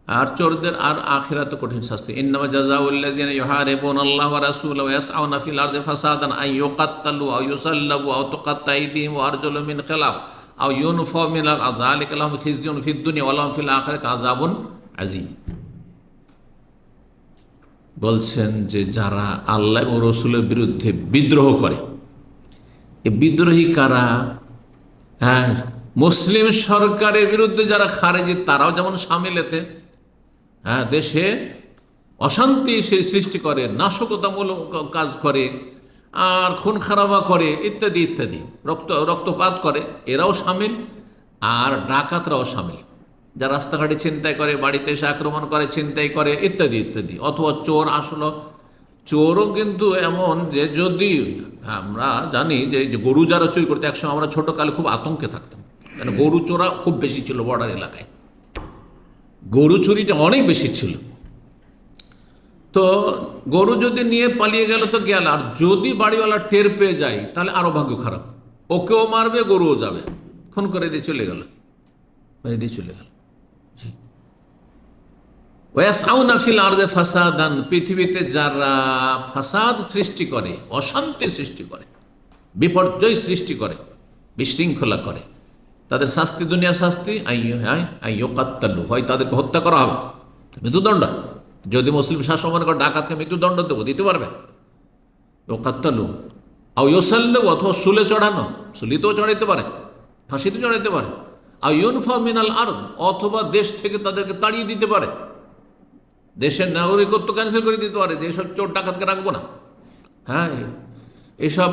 আর চোরদের, আর আখিরাতে কঠিন শাস্তি। ইন্নামা জাযাউল্লাযিনা ইউহারিবুনাল্লাহ ওয়া রাসূলাহু ওয়া ইয়াসআউনা ফিল আরদি ফাসাদান আন ইউকাত্তালু আও ইউসাল্লাবু আও তুকাত্তা আইদিহিম ওয়া আরজুলুহুম মিন খিলাফ আও ইউনফাউ মিনাল আরদি যালিকা লাহুম খিজয়ুন ফিদ দুনিয়া ওয়া লাহুম ফিল আখিরাতি আযাবুন আযীম। বলছেন যে যারা আল্লাহ এবং রসুলের বিরুদ্ধে বিদ্রোহ করে, এই বিদ্রোহী কারা? হ্যাঁ, মুসলিম সরকারের বিরুদ্ধে যারা খারেজি, তারাও যেমন সামিল এতে। হ্যাঁ, দেশে অশান্তি সৃষ্টি করে, নাশকতামূলক কাজ করে, আর খুন খারাপা করে, ইত্যাদি ইত্যাদি, রক্তপাত করে, এরাও সামিল। আর ডাকাতরাও সামিল, যা রাস্তাঘাটে ছিনতাই করে, বাড়িতে এসে আক্রমণ করে, ছিনতাই করে, ইত্যাদি ইত্যাদি। অথবা চোর, আসলে চোরও কিন্তু এমন যে, যদি আমরা জানি যে গরু যারা চুরি করতে, একসময় আমরা ছোটোকালে খুব আতঙ্কে থাকতাম, কারণ গরু চোরা খুব বেশি ছিল বর্ডার এলাকায়, গরু চুরিটা অনেক বেশি ছিল। তো গরু যদি নিয়ে পালিয়ে গেল তো গেল, আর যদি বাড়িওয়ালা টের পেয়ে যায়, তাহলে আরও ভাগ্য খারাপ, ওকেও মারবে, গরুও যাবে, খুন করে দিয়ে চলে গেল। ওয়াসাউনা ফিল আরদি ফাসাদান, পৃথিবীতে যারা ফাসাদ সৃষ্টি করে, অশান্তি সৃষ্টি করে, বিপর্যয় সৃষ্টি করে, বিশৃঙ্খলা করে, তাদের শাস্তি, দুনিয়ার শাস্তি আইয়ুকাত্তালু, হয় তাদেরকে হত্যা করা হবে, মৃত্যুদণ্ড। যদি মুসলিম শাসক মনে করে ডাকাতকে মৃত্যুদণ্ড দেবো, দিতে পারবে, ইউকাত্তালু আও ইউসাল্লাবু, অথবা শুলে চড়ানো, শুলিতেও চড়াইতে পারে, ফাঁসিতে চড়াইতে পারে, আও ইউনফাউ মিনাল আরদ, অথবা দেশ থেকে তাদেরকে তাড়িয়ে দিতে পারে, দেশের নাগরিকত্ব ক্যান্সেল করে দিতে পারে, যে এসব চোর ডাকাতকে রাখবো না, হ্যাঁ এসব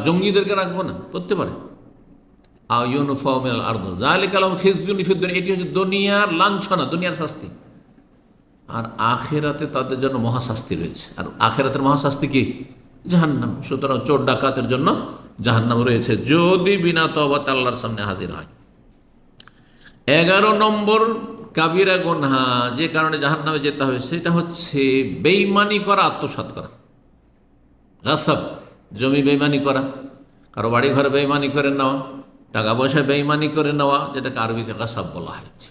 জঙ্গিদেরকে রাখবো না, করতে পারে। আও ইউনফাউ মিনাল আরদ যালিকা লাহুম খিজয়ুন ফিদ দুনিয়া, এটি হচ্ছে দুনিয়ার লাঞ্ছনা, দুনিয়ার শাস্তি। আর আখেরাতে তাদের জন্য মহাশাস্তি রয়েছে। আর আখেরাতের মহাশাস্তি কি? জাহান্নাম। সুতরাং চোর ডাকাতের জন্য জাহান্নাম রয়েছে, যদি বিনা তওবাতে আল্লাহর সামনে হাজির হয়। 11 নম্বর কাবিরা গুনাহ, যে কারণে জাহান্নামে যেতে হবে, সেটা হচ্ছে বেঈমানি করা, আত্মসাৎ করা, গাসাব, জমি বেঈমানি করা, কারো বাড়ি ঘরে বেঈমানি করে নেওয়া, টাকা পয়সা বেঈমানি করে নেওয়া, যেটাকে আরবিতে গাসাব বলা হয়েছে।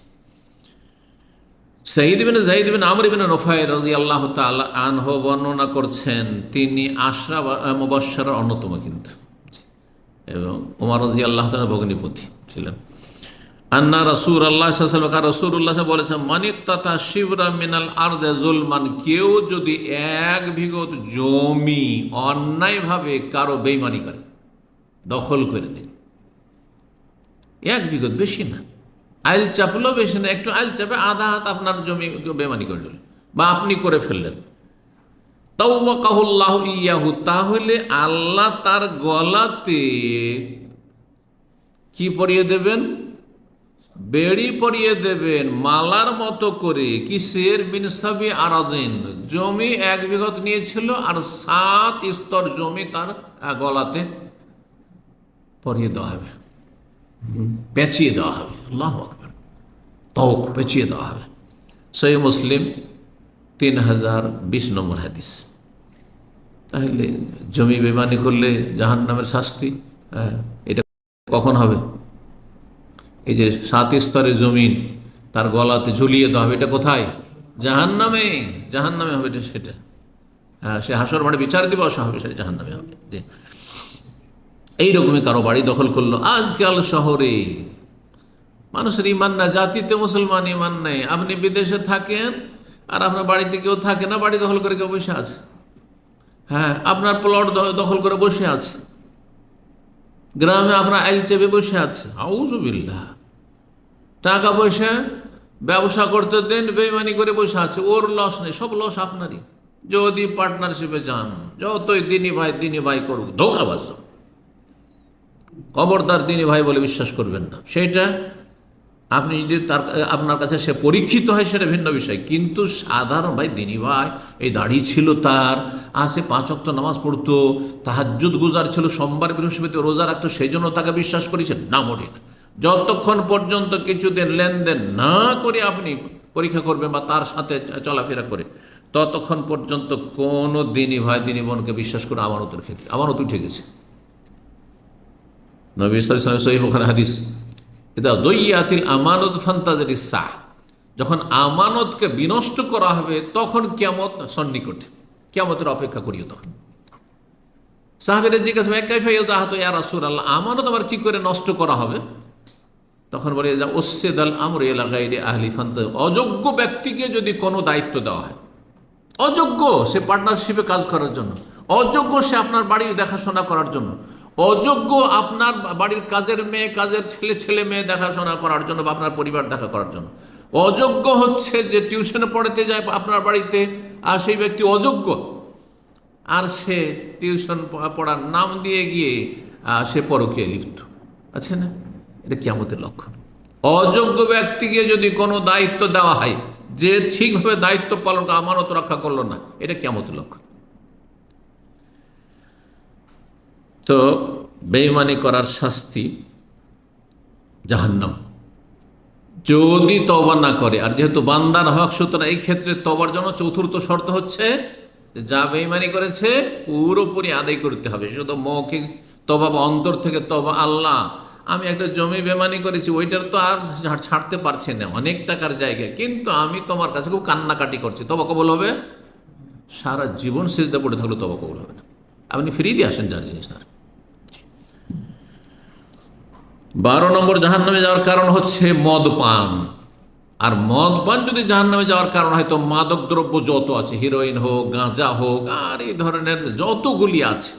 সাঈদ বিন যায়েদ বিন আমর বিন নুফাইল রাদিয়াল্লাহু তাআলা আনহু বর্ণনা করছেন, তিনি আশরা মুবাশশারার অন্যতম কিন্তু, এবং ওমর রাদিয়াল্লাহু তাআলা ভগ্নিপতি ছিলেন। আন্না রাসূলুল্লাহ সাল্লাল্লাহু আলাইহি ওয়াসাল্লাম, রাসূলুল্লাহ বলেছেন, মানিত্তাতা শিবরা মিনাল আরদি যুলমান, কেউ যদি 1 বিঘত জমি অন্যায়ভাবে কারো বেঈমানি করে, দখল করে নেয়, 1 বিঘত, বেশি না, আইল চাপলেও বেশি না, একটু আইল চাপে আধা হাত আপনার জমি কেউ বেমানি করে দিল, বা আপনি করে ফেললেন, তাওয়াক্কাহুল্লাহু ইয়াহু, তাহলে আল্লাহ তার গলাতে কি পরিয়ে দেবেন? বেড়ি পরিয়ে দেবেন, মালার মতো করে। কিসের? বিনসাবি আরাদিন, জমি 1 বিঘত নিয়েছিল, আর 7 স্তর জমি তার গলাতে পরিয়ে দেওয়া হবে, পেঁচিয়ে দেওয়া হবে। আল্লাহু আকবার, তওক পেঁচিয়ে দেওয়া হবে। সহিহ মুসলিম 3020 নম্বর হাদিস। তাহলে জমি বেমানি করলে জাহান্নামের শাস্তি, এটা কখন হবে? এই যে 7 স্তরের জমিন তার গলাতে ঝুলিয়ে দেওয়া হবে, এটা কোথায়? জাহান্নামে। জাহান্নামে হবে এটা, সেটা সে হাসর মাঠে বিচার দিবস হবে, সেটা জাহান্নামে হবে। যে এইরকমই কারো বাড়ি দখল করলো, আজকাল শহরে মানুষের ইমান না, জাতিতে মুসলমান ইমান নেই। আপনি বিদেশে থাকেন আর আপনার বাড়িতে কেউ থাকে না, বাড়ি দখল করে কেউ বসে আছে। হ্যাঁ, আপনার প্লট দখল করে বসে আছে, গ্রামে আপনার আইল চেপে বসে আছে। আউযুবিল্লাহ। টাকা পয়সা ব্যবসা করতে দেন, বেইমানি করে বসে আছে, ওর লস নেই, সব লস আপনারই। যদি পার্টনারশিপে যান, যতই দিনী ভাই করুক, ধোঁকাবাজ। খবরদার দিনী ভাই বলে বিশ্বাস করবেন না। সেটা আপনি যদি আপনার কাছে সে পরীক্ষিত হয় সেটা ভিন্ন বিষয়, কিন্তু সাধারণ ভাই দিনী ভাই, এই দাড়ি ছিল তার, আর সে 5 ওয়াক্ত নামাজ পড়তো, তাহাজ্জুদ গুজার ছিল, সোমবার বৃহস্পতি রোজা রাখতো, সেই জন্য তাকে বিশ্বাস করেছেন না, মোটেই না। যতক্ষণ পর্যন্ত কিছুদিন লেনদেন না করে আপনি পরীক্ষা করবেন বা তার সাথে চলাফেরা করে, ততক্ষণ পর্যন্ত কোনো দিনী ভাই দিনী বোনকে বিশ্বাস করে আমানতের ক্ষেত্রে আমানত উঠে গেছে। নবী সাল্লাল্লাহু আলাইহি ওয়াসাল্লাম সহিহ বুখারী হাদিস, ইদা যুইয়াতিল আমানত ফান্তাজিরিস সাহ, যখন আমানতকে বিনষ্ট করা হবে তখন কিয়ামত সন্নিকট, কিয়ামতের অপেক্ষা করিও। তখন সাহাবীরা জিজ্ঞাসা করে, কাইফা ইউতাহাতু ইয়া রাসূলুল্লাহ, আমানত আবার কি করে নষ্ট করা হবে? তখন বলে, যা উসসিদাল আমরু ইলা গায়রি আহলি ফান্ত, অযোগ্য ব্যক্তিকে যদি কোনো দায়িত্ব দেওয়া হয়, অযোগ্য সে পার্টনারশিপে কাজ করার জন্য, অযোগ্য সে আপনার বাড়ির দেখাশোনা করার জন্য, অযোগ্য আপনার বাড়ির কাজের মেয়ে, কাজের ছেলে মেয়ে দেখাশোনা করার জন্য বা আপনার পরিবার দেখা করার জন্য, অযোগ্য হচ্ছে যে টিউশনে পড়াতে যায় আপনার বাড়িতে, আর সেই ব্যক্তি অযোগ্য, আর সে টিউশন পড়ার নাম দিয়ে গিয়ে সে পরকীয়ায় লিপ্ত আছে না, এটা কিয়ামতের লক্ষণ। অযোগ্য ব্যক্তিকে যদি কোনো দায়িত্ব দেওয়া হয়, যে ঠিকভাবে দায়িত্ব পালন করে আমানত রক্ষা করলো না, এটা কিয়ামতের লক্ষণ। তো বেঈমানি করার শাস্তি জাহান্নাম, যদি তওবা না করে। আর যেহেতু বান্দার হক, সুতরাং এই ক্ষেত্রে তওবার জন্য চতুর্থ শর্ত হচ্ছে, যা বেঈমানি করেছে পুরোপুরি আদায় করতে হবে। শুধু মৌখিক তওবা বা অন্তর থেকে তওবা, আল্লাহ আমি একটা জমি বেঈমানি করেছি, ওইটার তো আর ছাড়তে পারছি না, অনেক টাকার জায়গায়, কিন্তু আমি তোমার কাছে খুব কান্নাকাটি করছি, তওবা কবুল হবে? সারা জীবন সিজদা পড়ে থাকলে তওবা কবুল হবে না। আপনি ফিরিয়ে দিয়ে আসেন যার জিনিস তার। 12 নম্বর জাহান্নামে যাওয়ার কারণ হচ্ছে মদ পান। আর মদ পান যদি জাহান্নামে যাওয়ার কারণ হয়, তো মাদক দ্রব্য যত আছে, হিরোইন হোক, গাঁজা হোক, আর এই ধরনের যতগুলি আছে,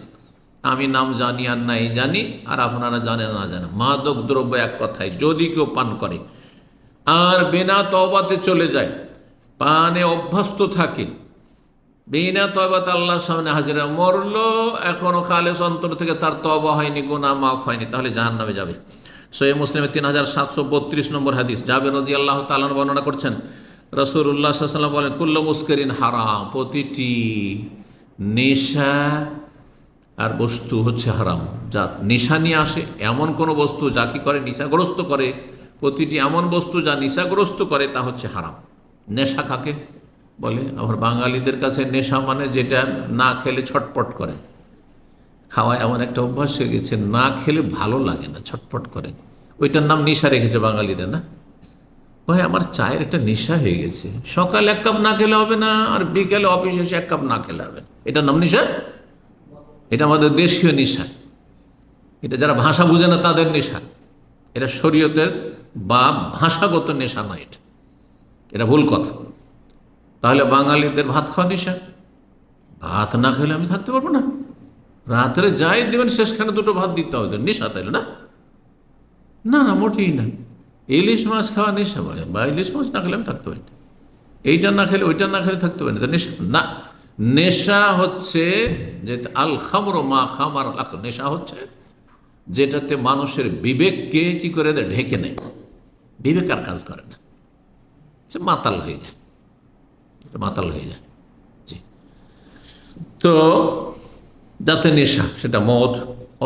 আমি নাম জানি আর নাই জানি, আর আপনারা জানেন না জানেন, মাদক দ্রব্য এক কথায় যদি কেউ পান করে আর বিনা তওবাতে চলে যায়, পানে অভ্যস্ত থাকে, বিনা তওবাতে আল্লাহর সামনে হাজিরা, মরলো এখনো খালেস অন্তর থেকে, তার তওবা হয়নি, গুনাহ মাফ হয়নি, তাহলে জাহান্নামে যাবে। সহিহ মুসলিমে 3732 নম্বর হাদিস, জাবের রাদিয়াল্লাহু তাআলা বর্ণনা করছেন, রাসূলুল্লাহ সাল্লাল্লাহু আলাইহি ওয়াসাল্লাম বলেন, কুল্লু মুসকিরিন হারাম, প্রতিটি নেশা আর বস্তু হচ্ছে হারাম। যা নেশা নিয়ে আসে, এমন কোনো বস্তু যা কি করে নেশাগ্রস্ত করে, প্রতিটি এমন বস্তু যা নেশাগ্রস্ত করে তা হচ্ছে হারাম। নেশা কাকে বলে? আমার বাঙালিদের কাছে নেশা মানে যেটা না খেলে ছটপট করে, খাওয়া এমন একটা অভ্যাস হয়ে গেছে, না খেলে ভালো লাগে না, ছটফট করে, ওইটার নাম নেশা রেখেছে বাঙালিরা। না ভাই, আমার চায়ের একটা নেশা হয়ে গেছে, সকাল 1 কাপ না খেলে হবে না, আর বিকেলে অফিসে এসে 1 কাপ না খেলে হবে, এটার নাম নেশা? এটা আমাদের দেশীয় নেশা, এটা যারা ভাষা বুঝে না তাদের নেশা, এটা শরীয়তের বা ভাষাগত নেশা নয়, এটা ভুল কথা। তাহলে বাঙালিদের ভাত খাওয়া নেশা, ভাত না খেলে আমি থাকতে পারবো না, রাত্রে যাই দেবেন শেষখানে 2টো ভাত দিতে হবে, নেশা তাইলে না? না না, মোটেই না। ইলিশ মাছ খাওয়া নেশা, বা ইলিশ মাছ না খেলে আমি থাকতে পারি না, এইটা না খেলে ওইটা না খেলে থাকতে পারি না, নেশা না। নেশা হচ্ছে যে আল খামরু মা খামার, নেশা হচ্ছে যেটাতে মানুষের বিবেককে কি করে দেয়, ঢেকে নেয়, বিবেক আর কাজ করে না, সে মাতাল হয়ে যায়, মাতাল হয়ে যায়। জি, তো যাতে নেশা, সেটা মদ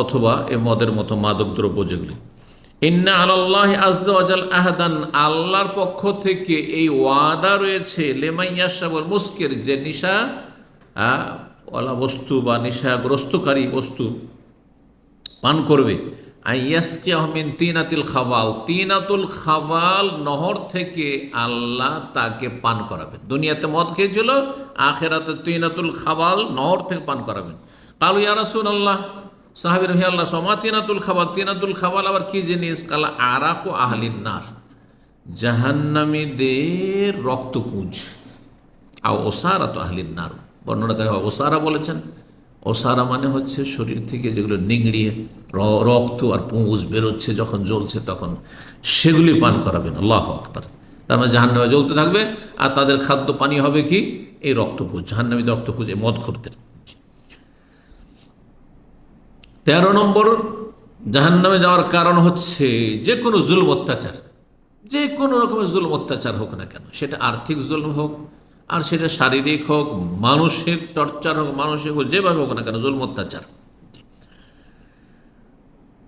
অথবা এ মদের মতো মাদক দ্রব্য যেগুলি। ইন্না আলাল্লাহি আযজা ওয়া জাল আহদান, আল্লাহর পক্ষ থেকে এই ওয়াদা রয়েছে, লেমাইয়াশাবুল মুস্কির, যে নেশা ওয়ালা বস্তু বা নেশাগ্রস্তকারী বস্তু পান করবে, আইয়াসকিয়াহু মিন তিনাতিল খাবাল, তিনাতুল খাবাল নহর থেকে আল্লাহ তাকে পান করাবেন। দুনিয়াতে মদ খেয়েছিল, আখিরাতে তিনাতুল খাবাল নহর থেকে পান করাবেন। কালু ইয়া রাসূলুল্লাহ, সাহাবীরা, হে আল্লাহ, সমা তিনাতুল খাবাল, তিনাতুল খাবাল আবার কি জিনিস? কালা আরাকু আহলিন নার, জাহান্নামীদের রক্তপুঞ্জ আর ওসারা তো আহলিন নার, বর্ণনাকারী ওসারা বলেছেন। ওসারা মানে হচ্ছে শরীর থেকে যেগুলো নিংড়িয়ে রক্ত আর পুঁজ বেরোচ্ছে যখন জ্বলছে তখন সেগুলি পান করাবেন। আল্লাহু আকবার। তার মানে জাহান্নামে জ্বলতে থাকবে আর তাদের খাদ্য পানি হবে কি? এই রক্তপুঞ্জ, জাহান্নামীদের রক্তপুঞ্জ, এই মদখোরদের। 13 নম্বর জাহান্নামে যাওয়ার কারণ হচ্ছে যে কোনো জুলম অত্যাচার, যে কোনো রকমের জুলম অত্যাচার হোক না কেন, সেটা আর্থিক জুলম হোক আর সেটা শারীরিক হোক, মানসিক টর্চার হোক, মানসিক হোক, যেভাবে হোক না কেন জুলম অত্যাচার।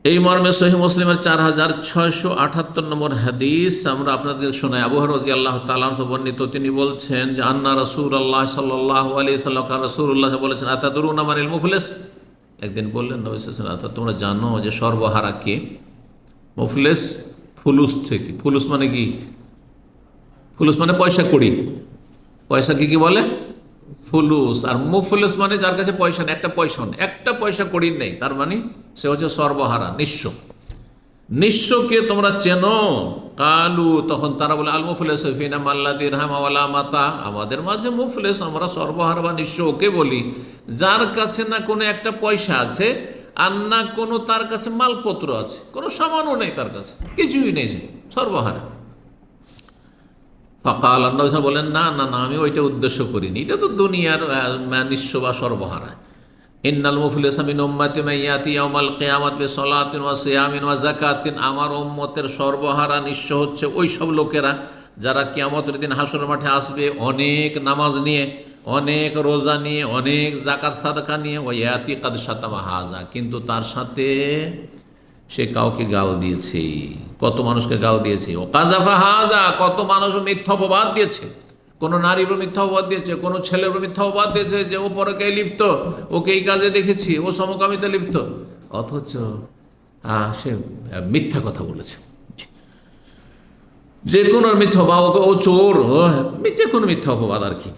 এই মর্মে সহিহ মুসলিমের 4678 নম্বর হাদিস আমরা আপনাদের শোনাই। আবু হুরায়রা রাদিয়াল্লাহু তাআলা আনহু বর্ণিত, তিনি বলছেন যে আন্না রাসূলুল্লাহ সাল্লাল্লাহু আলাইহি ওয়াসাল্লাম রাসূলুল্লাহ বলেছেন, আতাদরুনা মানিল মুফলিস। একদিন বললেন নবী সাল্লাল্লাহু আলাইহি ওয়াসাল্লাম, তোমরা জানো যে সর্বহারা কে? মুফলিস ফুলুস থেকে, ফুলুস মানে কি? ফুলুস মানে পয়সা কড়ি, পয়সা কি বলে? ফুলুস। আর মুফলিস মানে যার কাছে পয়সা নেই, একটা পয়সা কড়ির নেই, তার মানে সে হচ্ছে সর্বহারা, নিঃস্ব। নিঃস্বকে তোমরা চেনো? কালু, তখন তারা বলে আল মুফলিস ফিনা মাল্লা দিরহাম ওয়ালা মাতা। আমাদের মাঝে মুফলিস, আমরা সর্বহারা বা নিঃস্ব ওকে বলি যার কাছে না কোনো একটা পয়সা আছে আর না কোনো তার কাছে মালপত্র আছে, কোনো সামানও নেই, তার কাছে কিছুই নেই, সে সর্বহারা। ফাকাল, আল্লাহ বলেন না না না, আমি ওইটা উদ্দেশ্য করিনি, এটা তো দুনিয়ার নিঃস্ব বা সর্বহারা। ইন্নাল মুফলিসা মিন উম্মতি মান ইয়াতি ইয়াউমাল কিয়ামাতি বিসসালাতিন ওয়া সিয়ামিন ওয়া যাকাতিন। আমার উম্মতের সর্বহারা নিঃস্ব হচ্ছে ওই সব লোকেরা যারা কিয়ামতের দিন হাসরের মাঠে আসবে অনেক নামাজ নিয়ে, অনেক রোজা নিয়ে, অনেক যাকাত সাদাকা নিয়ে, ওয়া ইয়াতি কাদ শাতামা হাযা, কিন্তু তার সাথে সে কাউকে গাল দিয়েছে। কত মানুষকে গাল দিয়েছে? ও কাযাফা হাযা, কত মানুষ মিথ্যা অপবাদ দিয়েছে, কোনো নারীর মিথ্যা অপবাদ দিয়েছে, কোনো ছেলের মিথ্যা অপবাদ দিয়েছে যে ও পরকে লিপ্ত, ওকে এই কাজে দেখেছি, ও সমকামিতে লিপ্ত, অথচ সে মিথ্যা কথা বলেছে। যে কোনো মিথ্যা, বা ওকে ও চোর, যে কোনো মিথ্যা অপবাদ আর কি।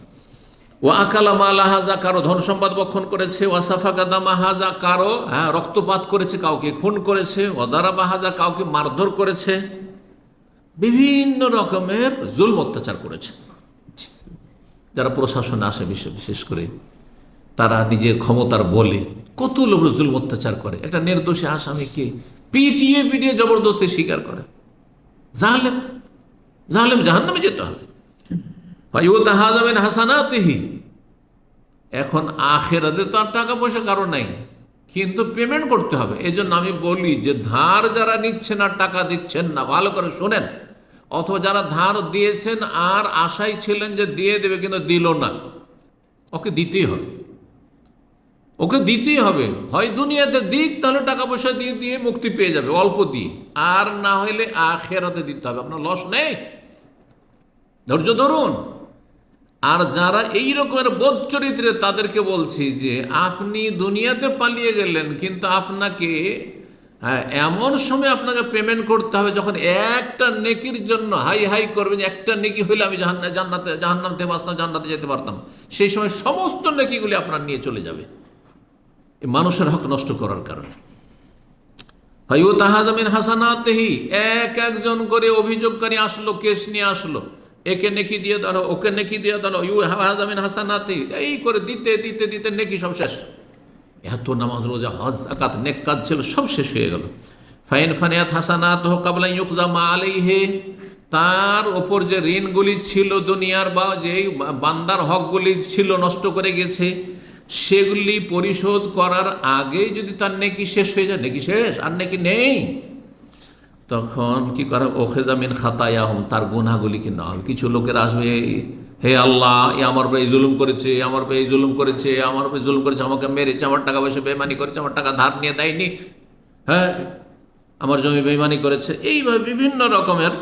ও আকালা মালা হাজা, কারো ধন সম্পদ বক্ষণ করেছে। ও সাফাকাদা মাহাজা, কারো রক্তপাত করেছে, কাউকে খুন করেছে। ও দারা বাহাজা, কাউকে মারধর করেছে, বিভিন্ন রকমের জুলম অত্যাচার করেছে। যারা প্রশাসনে আসে বিশেষ করে তারা নিজের ক্ষমতার বলে কত লোক জুলম অত্যাচার করে, একটা নির্দোষী আসামিকে পিটিয়ে পিটিয়ে জবরদস্তি স্বীকার করে। জালেম, জালেম জাহান্নামে যেতে হবে। হাসানাতিহি, এখন আখিরাতে তো আর টাকা পয়সা কারো নাই, কিন্তু পেমেন্ট করতে হবে। এই জন্য আমি বলি যে ধার যারা নিচ্ছেন আর টাকা দিচ্ছেন না, ভালো করে শোনেন, অথবা যারা ধার দিয়েছেন আর আশাই ছিলেন যে দিয়ে দেবে কিন্তু দিল না, ওকে দিতেই হবে, ওকে দিতেই হবে। হয় দুনিয়াতে দিক, তাহলে টাকা পয়সা দিয়ে দিয়ে মুক্তি পেয়ে যাবে অল্প দিয়ে, আর না হইলে আখিরাতে দিতে হবে। আপনার লস নেই, ধৈর্য ধরুন। আর যারা এই রকমের বোধ চরিত্রে, তাদেরকে বলছি যে আপনি দুনিয়াতে পালিয়ে গেলেন, কিন্তু আপনাকে এমন সময় আপনাকে পেমেন্ট করতে হবে যখন একটা নেকির জন্য হাই হাই করবেন, একটা নেকি হইলে আমি জাহান্নাম থেকে বাঁচতাম, জান্নাতে যেতে পারতাম, সেই সময় সমস্ত নেকিগুলি আপনার নিয়ে চলে যাবে এই মানুষের হক নষ্ট করার কারণে। হাইও তাহাজামিন হাসানাতেহি, একজন করে অভিযোগকারী আসলো, কেস নিয়ে আসলো, একে নেকি দিয়ে দাও, ওকে নেকি দিয়ে দাও, ইউ হাজামিন হাসানাতেহি, এই করে দিতে দিতে দিতে নেকি সব শেষ। এত নামাজ রোজা হজ যাকাত নেক কাজ ছিল সব শেষ হয়ে গেল। ফাইন ফানিয়াত হাসানাত কাবলা ইউকদা মা আলাইহি, তার ওপর যে ঋণগুলি ছিল দুনিয়ার বা যে বান্দার হকগুলি ছিল নষ্ট করে গেছে, সেগুলি পরিশোধ করার আগেই যদি তার নেকি শেষ হয়ে যায়, নেকি শেষ আর নেকি নেই, তখন কি করা? ওখেজামিন খাতায়াহুম, তার গুনাহগুলিকে নেওয়া হবে। কিছু লোকের আসবে, হে আল্লাহ, এ আমার উপরে এই জুলুম করেছে, আমার উপরে এই জুলুম করেছে, আমার উপরে জুলুম করেছে, আমাকে মেরেছে, আমার টাকা পয়সা বেইমানি করেছে, আমার টাকা ধার নিয়ে দেয়নি, হ্যাঁ, আমার জমি বেইমানি করেছে। এইভাবে বিভিন্ন রকমের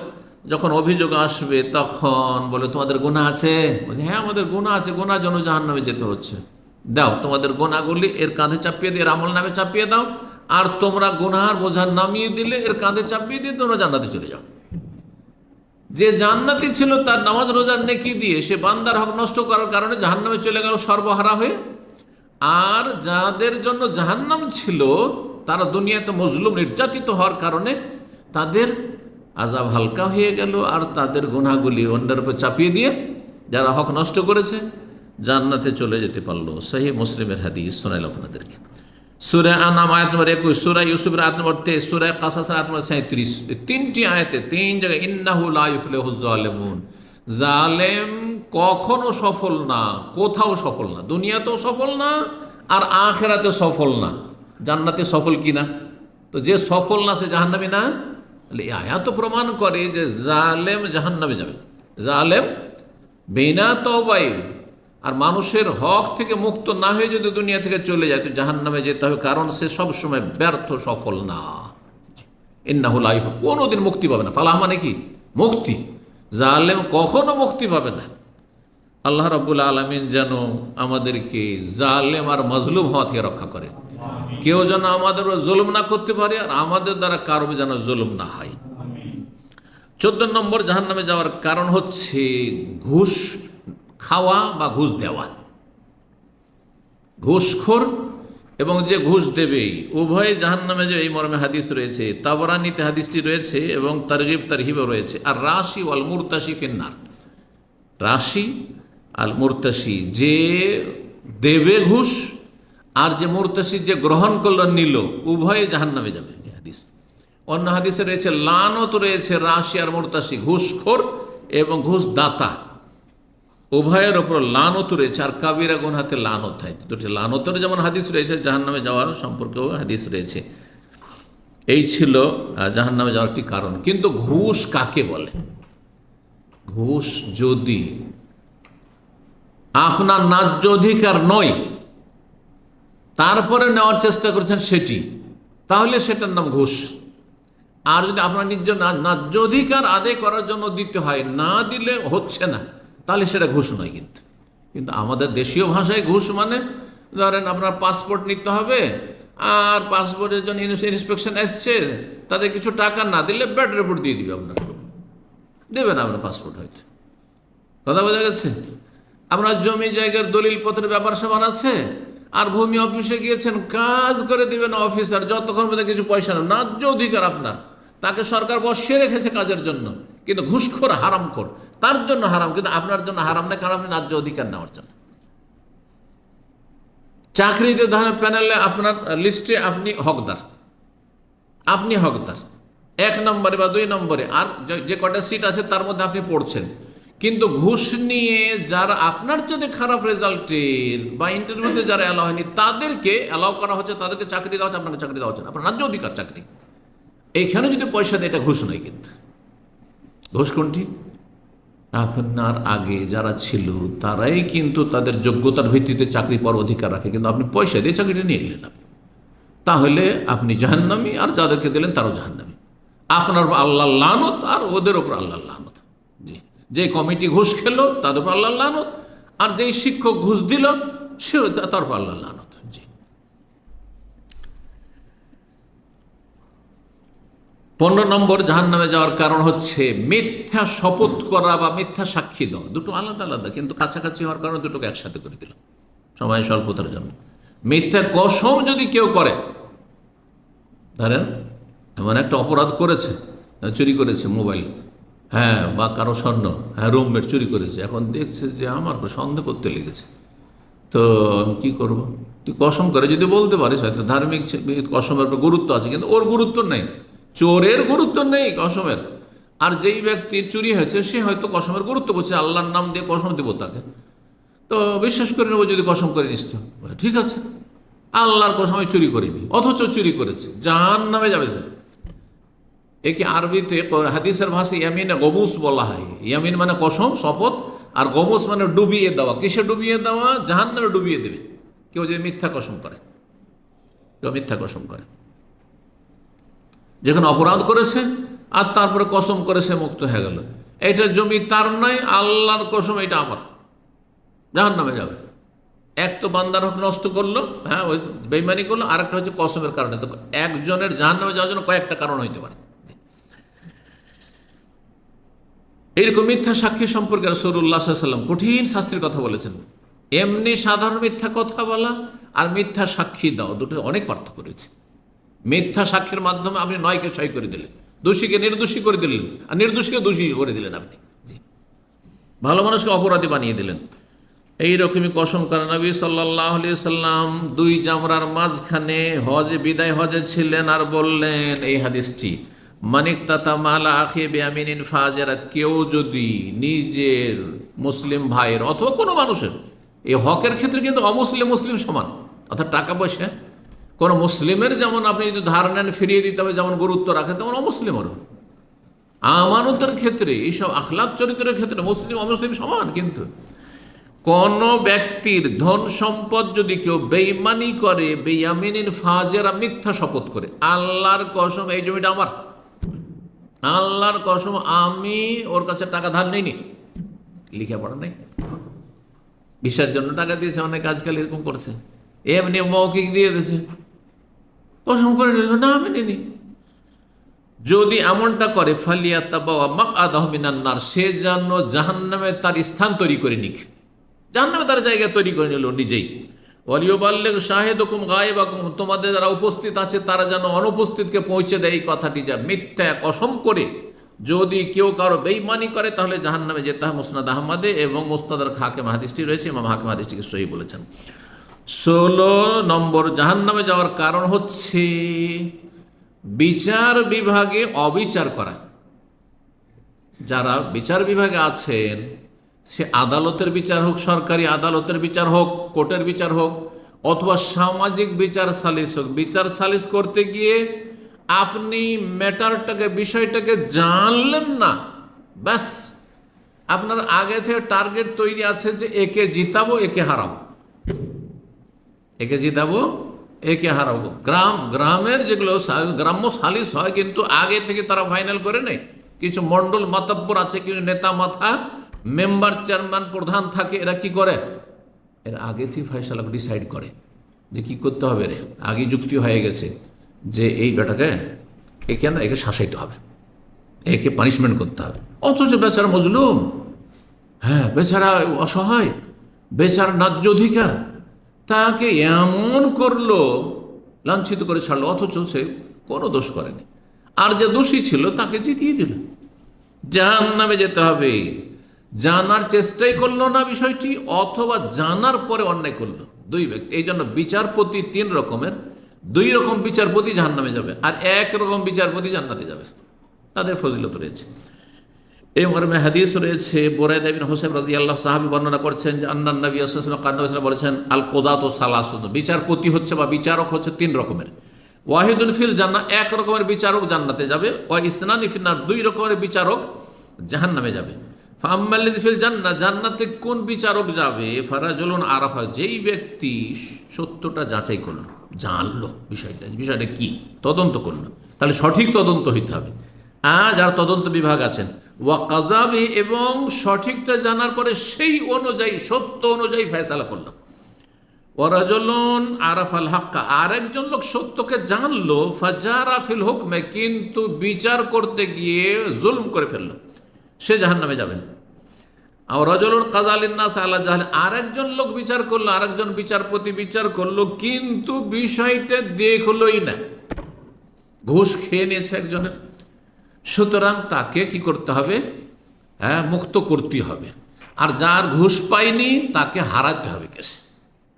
যখন অভিযোগ আসবে, তখন বলে তোমাদের গুনাহ আছে? বলছে হ্যাঁ আমাদের গুনাহ আছে, গুনার জন্য জাহান্নামে যেতে হচ্ছে। দাও তোমাদের গুনাহগুলি এর কাঁধে চাপিয়ে দিয়ে, এর আমল নামে চাপিয়ে দাও, আর তোমরা গুনাহার বোঝা নামিয়ে দিলে এর কাঁধে চাপিয়ে দিয়ে তোমরা জান্নাতে চলে যাও। যে জান্নাতি ছিল তার নামাজ রোজার নেকি দিয়ে সে বান্দার হক নষ্ট করার কারণে জাহান্নামে চলে গেল সর্বহারা হয়ে। আর যাদের জন্য জাহান্নাম ছিল তারা দুনিয়াতে মজলুম নির্যাতিত হওয়ার কারণে তাদের আযাব হালকা হয়ে গেল, আর তাদের গুনাহগুলি অন্যের উপর চাপিয়ে দিয়ে যারা হক নষ্ট করেছে জান্নাতে চলে যেতে পারলো। সহিহ মুসলিমের হাদিস শোনাইল আপনাদেরকে। সূরা আনাম আয়াত নম্বর 21, সূরা ইউসুফের আয়াত নম্বর 23, সূরা কাসাসের আয়াত নম্বর 37, তিনটি আয়াতে তিন জায়গায় ইন্নাহু লা ইফলিহুজ জালিমুন, জালেম কখনো সফল না, কোথাও সফল না, দুনিয়াতেও সফল না আর আখিরাতে সফল না। জান্নাতে সফল কিনা? তো যে সফল না সে জাহান্নামী না? তাহলে এই আয়াত প্রমাণ করে যে জালেম জাহান্নামে যাবে। জালেম বিনা তওবায় আর মানুষের হক থেকে মুক্ত না হয়ে যদি দুনিয়া থেকে চলে যায় তো জাহান্নামে যেতে হবে, কারণ সে সবসময় ব্যর্থ, সফল না। ইন্নাহু লা ইফলিহু, কোনোদিন মুক্তি পাবে না। ফালাহ মানে কি? মুক্তি। জালেম কখনো মুক্তি পাবে না। আল্লাহ রাব্বুল আলামিন যেন আমাদেরকে জালেম আর মজলুম হওয়া থেকে রক্ষা করে। কেউ যেন আমাদের জুলুম না করতে পারে আর আমাদের দ্বারা কারো যেন জুলুম না হয়। 14 নম্বর জাহান্নামে যাওয়ার কারণ হচ্ছে ঘুষ খাওয়া বা ঘুষ দেওয়া। ঘুষখোর এবং যে ঘুষ দেবে উভয় জাহান্নামে যাবে, এই মর্মে হাদিস রয়েছে। তাবরানীতে হাদিসটি রয়েছে এবং তারগিব তারহিবও রয়েছে। আর রাশি ওয়াল মুরতাশি ফিন্নার, রাশি আল মুরতাশি, যে দেবে ঘুষ আর যে মুরতাশি যে গ্রহণ করলো নিল, উভয়ে জাহান্নামে যাবে। এই হাদিস। অন্য হাদিসে রয়েছে লানত রয়েছে রাশি আর মুরতাশি, ঘুষখোর এবং ঘুষ দাতা উভয়ের ওপর লানত রয়েছে। আর কাবিরা গুনহাতে লানত হয়। দুটি লানতের যেমন হাদিস রয়েছে, জাহান্নামে যাওয়ার সম্পর্কেও হাদিস রয়েছে। এই ছিল জাহান্নামে যাওয়ার একটি কারণ। কিন্তু ঘুষ কাকে বলে? ঘুষ যদি আপনার ন্যায্য অধিকার নয় তারপরে নেওয়ার চেষ্টা করছেন সেটি, তাহলে সেটার নাম ঘুষ। আর যদি আপনার নিজ ন্যায্য অধিকার আদায় করার জন্য দিতে হয়, না দিলে হচ্ছে না, তাহলে সেটা ঘুষ নয়। কিন্তু আমাদের দেশীয় ভাষায় ঘুষ মানে, ধরেন আপনার পাসপোর্ট নিতে হবে আর পাসপোর্টের জন্য ইন্সপেকশন এসছে, তাদের কিছু টাকা না দিলে ব্যাড রিপোর্ট দিয়ে দিবে, আপনার দেবে না আপনার পাসপোর্ট। হয়তো কথা বোঝা গেছে? আপনার জমি জায়গার দলিল পত্রের ব্যাপার স্যাপার আছে আর ভূমি অফিসে গিয়েছেন, কাজ করে দিবেন অফিসার যতক্ষণ পর্যন্ত কিছু পয়সা না, ন্যায্য অধিকার আপনার, তাকে সরকার বসিয়ে রেখেছে কাজের জন্য, কিন্তু ঘুষখোর হারামখোর, তার জন্য হারাম, কিন্তু আপনার জন্য হারাম না, কারণ আপনি ন্যায্য অধিকার নেওয়ার জন্য। চাকরিতে ধরেন প্যানেলে আপনার লিস্টে আপনি হকদার, আপনি হকদার 1 নম্বরে বা 2 নম্বরে, আর যে কটা সিট আছে তার মধ্যে আপনি পড়ছেন, কিন্তু ঘুষ নিয়ে যারা আপনার চেয়ে খারাপ রেজাল্টের বা ইন্টারভিউতে যারা অ্যালাউ হয়নি তাদেরকে অ্যালাউ করা হচ্ছে, তাদেরকে চাকরি দেওয়া হচ্ছে, আপনাকে চাকরি দেওয়া হচ্ছে না, আপনার ন্যায্য অধিকার চাকরি। এইখানে যদি পয়সা দেয় এটা ঘুষ নয়। কিন্তু ঘুষ কোনটি? আপনার আগে যারা ছিল তারাই কিন্তু তাদের যোগ্যতার ভিত্তিতে চাকরি পাওয়ার অধিকার রাখে, কিন্তু আপনি পয়সা দিয়ে চাকরিটা নিয়ে এলেন, তাহলে আপনি জাহান্নামী, আর যাদেরকে দিলেন তারাও জাহান্নামী। আপনার আল্লাহর লানত আর ওদের ওপর আল্লাহর লানত। জি, যে কমিটি ঘুষ খেলো তাদের উপর আল্লাহর লানত, আর যেই শিক্ষক ঘুষ দিল সে তার উপর আল্লাহর লানত। জি। 15 নম্বর জাহান্নামে যাওয়ার কারণ হচ্ছে মিথ্যা শপথ করা বা মিথ্যা সাক্ষী দেওয়া। দুটো আলাদা আলাদা, কিন্তু কাছাকাছি হওয়ার কারণে দুটোকে একসাথে করে দিল সময় স্বল্পতার জন্য। মিথ্যা কসম যদি কেউ করে, ধরেন এমন একটা অপরাধ করেছে, চুরি করেছে মোবাইল, হ্যাঁ, বা কারো স্বর্ণ, হ্যাঁ, রুমমেট চুরি করেছে, এখন দেখছে যে আমার সন্দেহ করতে লেগেছে, তো আমি কী করবো? তুই কসম করে যদি বলতে পারিস, হয়তো ধার্মিক কসমের উপর গুরুত্ব আছে, কিন্তু ওর গুরুত্ব নেই, চোরের গুরুত্ব নেই কসমের। আর যেই ব্যক্তি চুরি হয়েছে সে হয়তো কসমের গুরুত্ব বুঝছে, আল্লাহর নাম দিয়ে কসম দেবো তাকে, তো বিশ্বাস করে নেবো যদি কসম করে নিস, তো ঠিক আছে, আল্লাহর কসম আমি চুরি করিনি, অথচ চুরি করেছে, জাহান্নামে যাবে সে। একে আরবিতে হাদিসের ভাষায় ইয়ামিনে গমুস বলা হয়। ইয়ামিন মানে কসম, শপথ, আর গমুস মানে ডুবিয়ে দেওয়া। কিসে ডুবিয়ে দেওয়া? জাহান্নামে ডুবিয়ে দেবে কেউ যদি মিথ্যা কসম করে। কেউ মিথ্যা কসম করে, যেখানে অপরাধ করেছে আর তারপরে কসম করে সে মুক্ত হয়ে গেল, এটা জমি তার নয়, আল্লাহর কসম এটা আমার, জাহান্নামে যাবে। এক তো বান্দার হক নষ্ট করলো, হ্যাঁ, ওই বেঈমানি করলো, আরেকটা হচ্ছে কসমের কারণে। তো একজনের জাহান্নামে যাওয়ার জন্য কয়েকটা কারণ হইতে পারে। এইরকম মিথ্যা সাক্ষী সম্পর্কে রাসূলুল্লাহ সাল্লাল্লাহু আলাইহি ওয়াসাল্লাম কঠিন শাস্তির কথা বলেছেন। এমনি সাধারণ মিথ্যা কথা বলা আর মিথ্যা সাক্ষী দাও, দুটো অনেক পার্থক্য রয়েছে। মিথ্যা সাক্ষীর মাধ্যমে আপনি 9কে 6 করে দিলেন, দোষীকে নির্দোষী করে দিলেন আর নির্দোষীকে দোষী করে দিলেন আপনি। জি, ভালো মানুষকে অপরাধী বানিয়ে দিলেন। এইরকমই কসম করেন নবী সাল্লাল্লাহু আলাইহি সাল্লাম দুই জামরার মাঝখানে হজে বিদায় হজে ছিলেন আর বললেন এই হাদিসটি, মানিকতাতা মালা আখি বিয়ামিনিন ফাজেরা, কেউ যদি নিজের মুসলিম ভাইয়ের অথবা কোনো মানুষের, এই হকের ক্ষেত্রে কিন্তু অমুসলিম মুসলিম সমান, অর্থাৎ টাকা পয়সা কোনো মুসলিমের যেমন আপনি যদি ধার নেন ফিরিয়ে দিতে হবে যেমন গুরুত্ব রাখেন, তেমন অমুসলিমেরও আমানতের ক্ষেত্রে, এইসব আখলাক চরিত্রের ক্ষেত্রে মুসলিম অমুসলিম সমান। কিন্তু কোন ব্যক্তির ধন সম্পদ যদি কেউ বেঈমানি করে, বেয়ামিনিন ফাজেরা, মিথ্যা শপথ করে, আল্লাহর কসম এই জমিটা আমার, আল্লাহর কসম আমি ওর কাছে টাকা ধার নেইনি, লেখাপড়া নেই, ভিসার জন্য টাকা দিয়েছে, অনেক আজকাল এরকম করছে, এমনি মৌখিক দিয়ে দিয়েছে, কসম করে না আমি নিইনি। যদি এমনটা করে ফালিয়াতাবাওয়া মাকআদাহু মিনান নার, সে যেন জাহান্নামে তার স্থান তৈরি করে নিক, জাহান্নামে তার জায়গা তৈরি করে নিল নিজেই। ওয়ালিউবাল্লিগ শাহিদুকুম গায়বাকুম, তোমাদের যারা উপস্থিত আছে তারা যেন অনুপস্থিতকে পৌঁছে দেয় এই কথাটি, যা মিথ্যা কসম করে যদি কেউ কারো বেঈমানি করে তাহলে জাহান্নামে যেতে হয়। মুসনাদ আহমদে এবং মুস্তাদরাক হাকিম হাদিসটি রয়েছে, ইমাম হাকিম হাদিসটিকে সহিহ বলেছেন। 16 নম্বর জাহান্নামে যাওয়ার কারণ হচ্ছে বিচার বিভাগে অবিচার করা। যারা বিচার বিভাগে আছেন, সে আদালতের বিচার হোক, সরকারি আদালতের বিচার হোক, কোর্টের বিচার হোক, অথবা সামাজিক বিচার সালিস হোক, বিচার সালিস করতে গিয়ে আপনি ম্যাটারটাকে, বিষয়টাকে জানলেন না, ব্যাস আপনার আগে থেকে টার্গেট তৈরি আছে যে একে জিতাবো একে হারাবো, একে জিতাবো একে হারাবো। গ্রামের যেগুলো গ্রাম্য সালিস হয় কিন্তু আগে থেকে তারা ফাইনাল করে নেয়। কিছু মণ্ডল মাতব্বর আছে, কিছু নেতা মাথা, মেম্বার চেয়ারম্যান প্রধান থাকে, এরা কি করে, এরা আগে থেকে ফয়সালা ডিসাইড করে যে কি করতে হবে, রে আগে যুক্তি হয়ে গেছে যে এই বেটাকে একে না একে শাসাইতে হবে, একে পানিশমেন্ট করতে হবে। অথচ বেচারা মজলুম, হ্যাঁ বেচারা অসহায়, বেচারা ন্যায্য অধিকার, তাকে এমন করলো, লাঞ্ছিত করে ছাড়লো, অথচ সে কোনো দোষ করেনি। আর যে দোষী ছিল তাকে জিতিয়ে দিল, জাহান্নামে যেতে হবে। জানার চেষ্টাই করলো না বিষয়টি, অথবা জানার পরে অন্যায় করলো, দুই ব্যক্তি। এই জন্য বিচারপতি 3 রকমের, 2 রকম বিচারপতি জাহান্নামে যাবে আর 1 রকম বিচারপতি জান্নাতে যাবে, তাদের ফজিলত রয়েছে। এই মর্মে হাদিস রয়েছে, বুরাইদা ইবনে হুসাইব রাদিয়াল্লাহু সাহাবী বর্ণনা করছেন যে আন্নান নবী সাল্লাল্লাহু আলাইহি ওয়াসাল্লাম বলেছেন, আল কুদাতু সালাসুন, বিচারপতি হচ্ছে বা বিচারক হচ্ছে 3 রকমের। ওয়াহিদুন ফিল জান্নাহ, 1 রকমের বিচারক জান্নাতে যাবে, ওয়া ইসনানি ফিন নার, 2 রকমের বিচারক জাহান্নামে যাবে। ফাআম্মাল্লাযী ফিল জান্নাহ, জান্নাতে কোন বিচারক যাবে, ফারাজুলুন আরাফা, যেই ব্যক্তি সত্যটা যাচাই করলো, জানলো বিষয়টা কি, তদন্ত করলো, তাহলে সঠিক তদন্ত হইতে হবে। যারা তদন্ত বিভাগ আছেন, ওয়া কাযাবি, এবং সঠিকটা জানার পরে সেই অনুযায়ী সত্য অনুযায়ী ফয়সালা করলো। ওয়া রাজুলুন আরাফাল হাক্কা, আরেকজন লোক সত্যকে জানলো, ফাজারা ফিল হুকমে, কিন্তু বিচার করতে গিয়ে জুলম করে ফেললো, সে জাহান্নামে যাবেন। আর রাজুলুন কাযালিন নাস আলা জাহল, আরেকজন লোক বিচার করলো, আরেকজন বিচারপতি বিচার করলো, কিন্তু বিষয়টা দেখলোই না, ঘুষ খেয়ে নিয়েছে একজনের, সুতরাং তাকে কি করতে হবে, মুক্ত করতে হবে। আর যার ঘুষ পায়নি তাকে হারাতে হবে, কেসে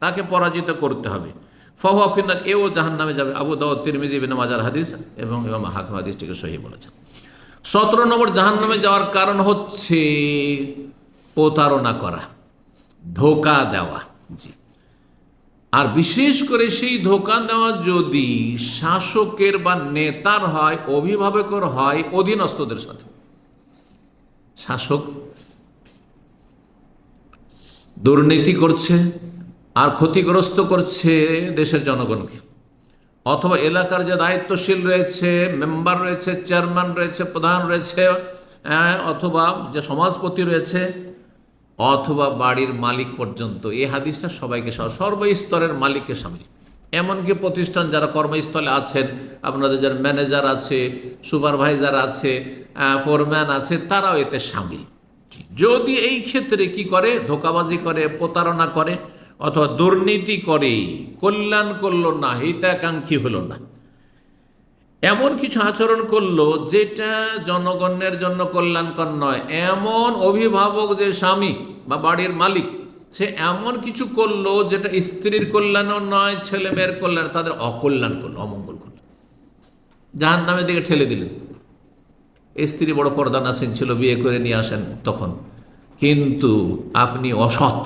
তাকে পরাজিত করতে হবে। ফাহুয়া ফিন্নার, এও জাহান্নামে যাবে। আবু দাউদ, তিরমিজি, ইবনে মাজার হাদিস এবং ইমাম হাকিম হাদিসটিকে সহিহ বলেছেন। 17 নম্বর জাহান্নামে যাওয়ার কারণ হচ্ছে প্রতারণা করা, ধোঁকা দেওয়া। জি, আর বিশেষ করে সেই ধোঁকা দেওয়া যদি শাসকের বা নেতার হয়, অভিভাবকের হয়, অধীনস্থদের সাথে। শাসক দুর্নীতি করছে আর ক্ষতিগ্রস্ত করছে দেশের জনগণকে, অথবা এলাকার যে দায়িত্বশীল রয়েছে, মেম্বার রয়েছে, চেয়ারম্যান রয়েছে, প্রধান রয়েছে, অথবা যে সমাজপতি রয়েছে, অথবা বাড়ির মালিক পর্যন্ত। এই হাদিসটা সবাইকে, সর্বস্তরের মালিককে সামিল, এমনকি প্রতিষ্ঠান যারা কর্মস্থলে আছেন, আপনাদের যারা ম্যানেজার আছে, সুপারভাইজার আছে, ফোরম্যান আছে, তারাও এতে সামিল। যদি এই ক্ষেত্রে কি করে, ধোঁকাবাজি করে, প্রতারণা করে, অথবা দুর্নীতি করে, কল্যাণ করল না, হিতাকাঙ্ক্ষী হলো না, এমন কিছু আচরণ করলো যেটা জনগণের জন্য কল্যাণকর নয়। এমন অভিভাবক যে স্বামী বা বাড়ির মালিক, সে এমন কিছু করলো যেটা স্ত্রীর কল্যাণও নয়, ছেলে মেয়ের কল্যাণ, তাদের অকল্যাণ করলো, অমঙ্গল করলো, জাহান্নামের দিকে ঠেলে দিলেন। স্ত্রী বড় পর্দানাসীন ছিল, বিয়ে করে নিয়ে আসেন তখন, কিন্তু আপনি অসৎ,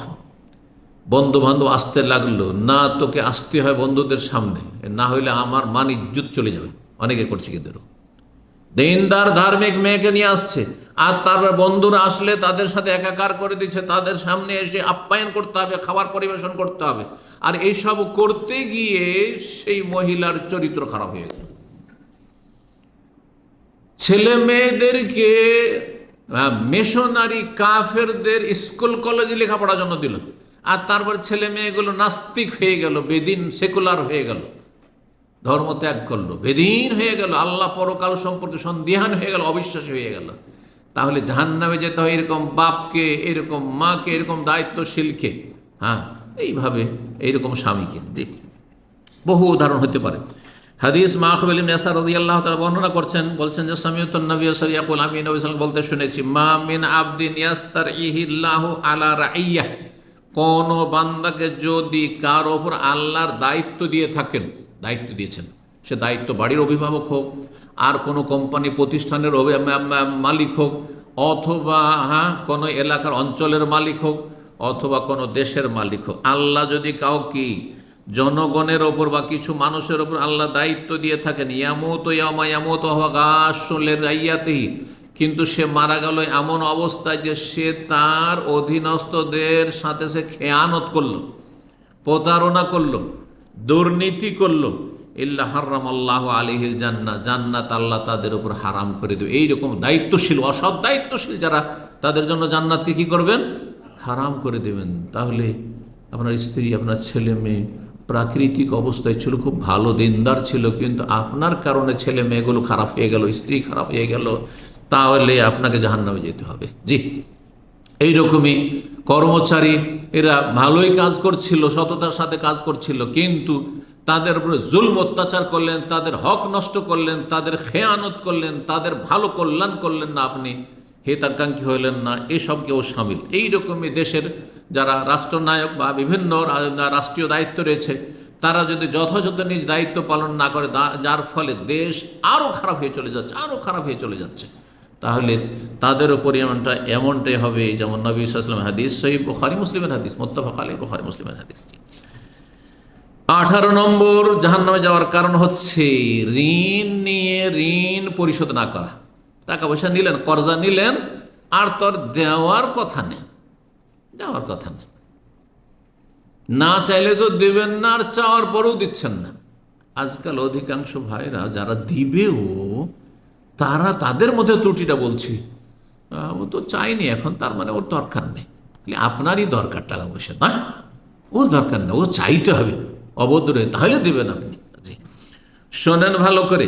বন্ধু বান্ধব আসতে লাগলো, না তোকে আসতে হয় বন্ধুদের সামনে, না হইলে আমার মান ইজ্জত চলে যাবে। অনেকে করছে কিন্তু দিনদার ধার্মিক মেয়েকে নিয়ে আসছে, আর তারপর বন্ধুরা আসলে তাদের সাথে একাকার করে দিচ্ছে, তাদের সামনে এসে আপ্যায়ন করতে হবে, খাবার পরিবেশন করতে হবে, আর এইসব করতে গিয়ে সেই মহিলার চরিত্র খারাপ হয়ে গেল। ছেলে মেয়েদেরকে মিশনারি কাফেরদের স্কুল কলেজে লেখাপড়ার জন্য দিল, আর তারপর ছেলে মেয়েগুলো নাস্তিক হয়ে গেল, বেদিন সেকুলার হয়ে গেল, ধর্ম ত্যাগ করলো, বেদিন হয়ে গেল, আল্লাহ পরকাল সম্পর্কে সন্দিহান হয়ে গেল, অবিশ্বাসী হয়ে গেল। তাহলে জাহান্নামে যেতে হয় এরকম বাপকে, এরকম মাকে, এরকম দায়িত্বশীলকে, হ্যাঁ, এইভাবে এইরকম স্বামীকে। জি, বহু উদাহরণ হতে পারে। হাদিস মাখবুল ইবনে ইয়াসার রাদিয়াল্লাহু তাআলা বর্ণনা করছেন, বলছেন যে সামিউতুন নবী সাল্লাল্লাহু আলাইহি আমি নবী সাল্লাল্লাহু বলতে শুনেছি, মা মিন আবদিন ইয়াস্তারইহিল্লাহু আলা রাইয়্যা, কোন বান্দাকে যদি কার ওপর আল্লাহর দায়িত্ব দিয়ে থাকেন, দায়িত্ব দিয়েছেন, সে দায়িত্ব বাড়ির অভিভাবক হোক, আর কোনো কোম্পানি প্রতিষ্ঠানের মালিক হোক, অথবা কোনো এলাকার অঞ্চলের মালিক হোক, অথবা কোনো দেশের মালিক হোক, আল্লাহ যদি কাউকে জনগণের ওপর বা কিছু মানুষের ওপর আল্লাহ দায়িত্ব দিয়ে থাকেন, ইয়ামুত ইয়ামা ইয়ামুত হওয়া গাছলের রাইয়াতেই, কিন্তু সে মারা গেল এমন অবস্থায় যে সে তার অধীনস্থদের সাথে সে খেয়ানত করলো, প্রতারণা করলো, দুর্নীতি করলো, ইল্লা হারামাল্লাহু আলাইহিল জান্নাহ, জান্নাত আল্লাহ তাদের উপর হারাম করে দেবে। এইরকম দায়িত্বশীল, অসৎ দায়িত্বশীল যারা, তাদের জন্য জান্নাতকে কি করবেন? হারাম করে দেবেন। তাহলে আপনার স্ত্রী, আপনার ছেলে মেয়ে প্রাকৃতিক অবস্থায় ছিল, খুব ভালো দিনদার ছিল, কিন্তু আপনার কারণে ছেলে মেয়েগুলো খারাপ হয়ে গেল, স্ত্রী খারাপ হয়ে গেল, তাহলে আপনাকে জাহান্নামে যেতে হবে। জি, এইরকমই কর্মচারী, এরা ভালোই কাজ করছিল, সততার সাথে কাজ করছিল, কিন্তু তাদের উপরে জুলম অত্যাচার করলেন, তাদের হক নষ্ট করলেন, তাদের খেয়ানত করলেন, তাদের ভালো কল্যাণ করলেন না, আপনি হিতাকাঙ্ক্ষী হইলেন না, এসবকেও সামিল। এইরকমই দেশের যারা রাষ্ট্রনায়ক বা বিভিন্ন রাষ্ট্রীয় দায়িত্ব রয়েছে, তারা যদি যথাযথ নিজ দায়িত্ব পালন না করে, যার ফলে দেশ আরও খারাপ হয়ে চলে যাচ্ছে, আরও খারাপ হয়ে চলে যাচ্ছে, তাহলে তাদের উপর এমনটাই হবে। যেমন নবী সাল্লাল্লাহু আলাইহি ওয়াসাল্লাম হাদিস, সহিহ বুখারী মুসলিমের হাদিস, মুত্তাফাক আলাইহি, বুখারী মুসলিমের হাদিস। 18 নম্বর জাহান্নামে যাওয়ার কারণ হচ্ছে ঋণ নিয়ে ঋণ পরিশোধ না করা। টাকা পয়সা নিলেন, কর্জা নিলেন, আর তোর দেওয়ার কথা নেই, দেওয়ার কথা নেই, না চাইলে তো দেবেন না, আর চাওয়ার পরেও দিচ্ছেন না। আজকাল অধিকাংশ ভাইরা যারা দিবেও, তারা তাদের মধ্যে ত্রুটিটা বলছি, ও তো চাইনি এখন, তার মানে ওর দরকার নেই। আপনারই দরকার টাকা পয়সা, না ওর দরকার নেই, ও চাইতে হবে অবদরে, তাহলে দেবেন আপনি। জি, শোনেন ভালো করে,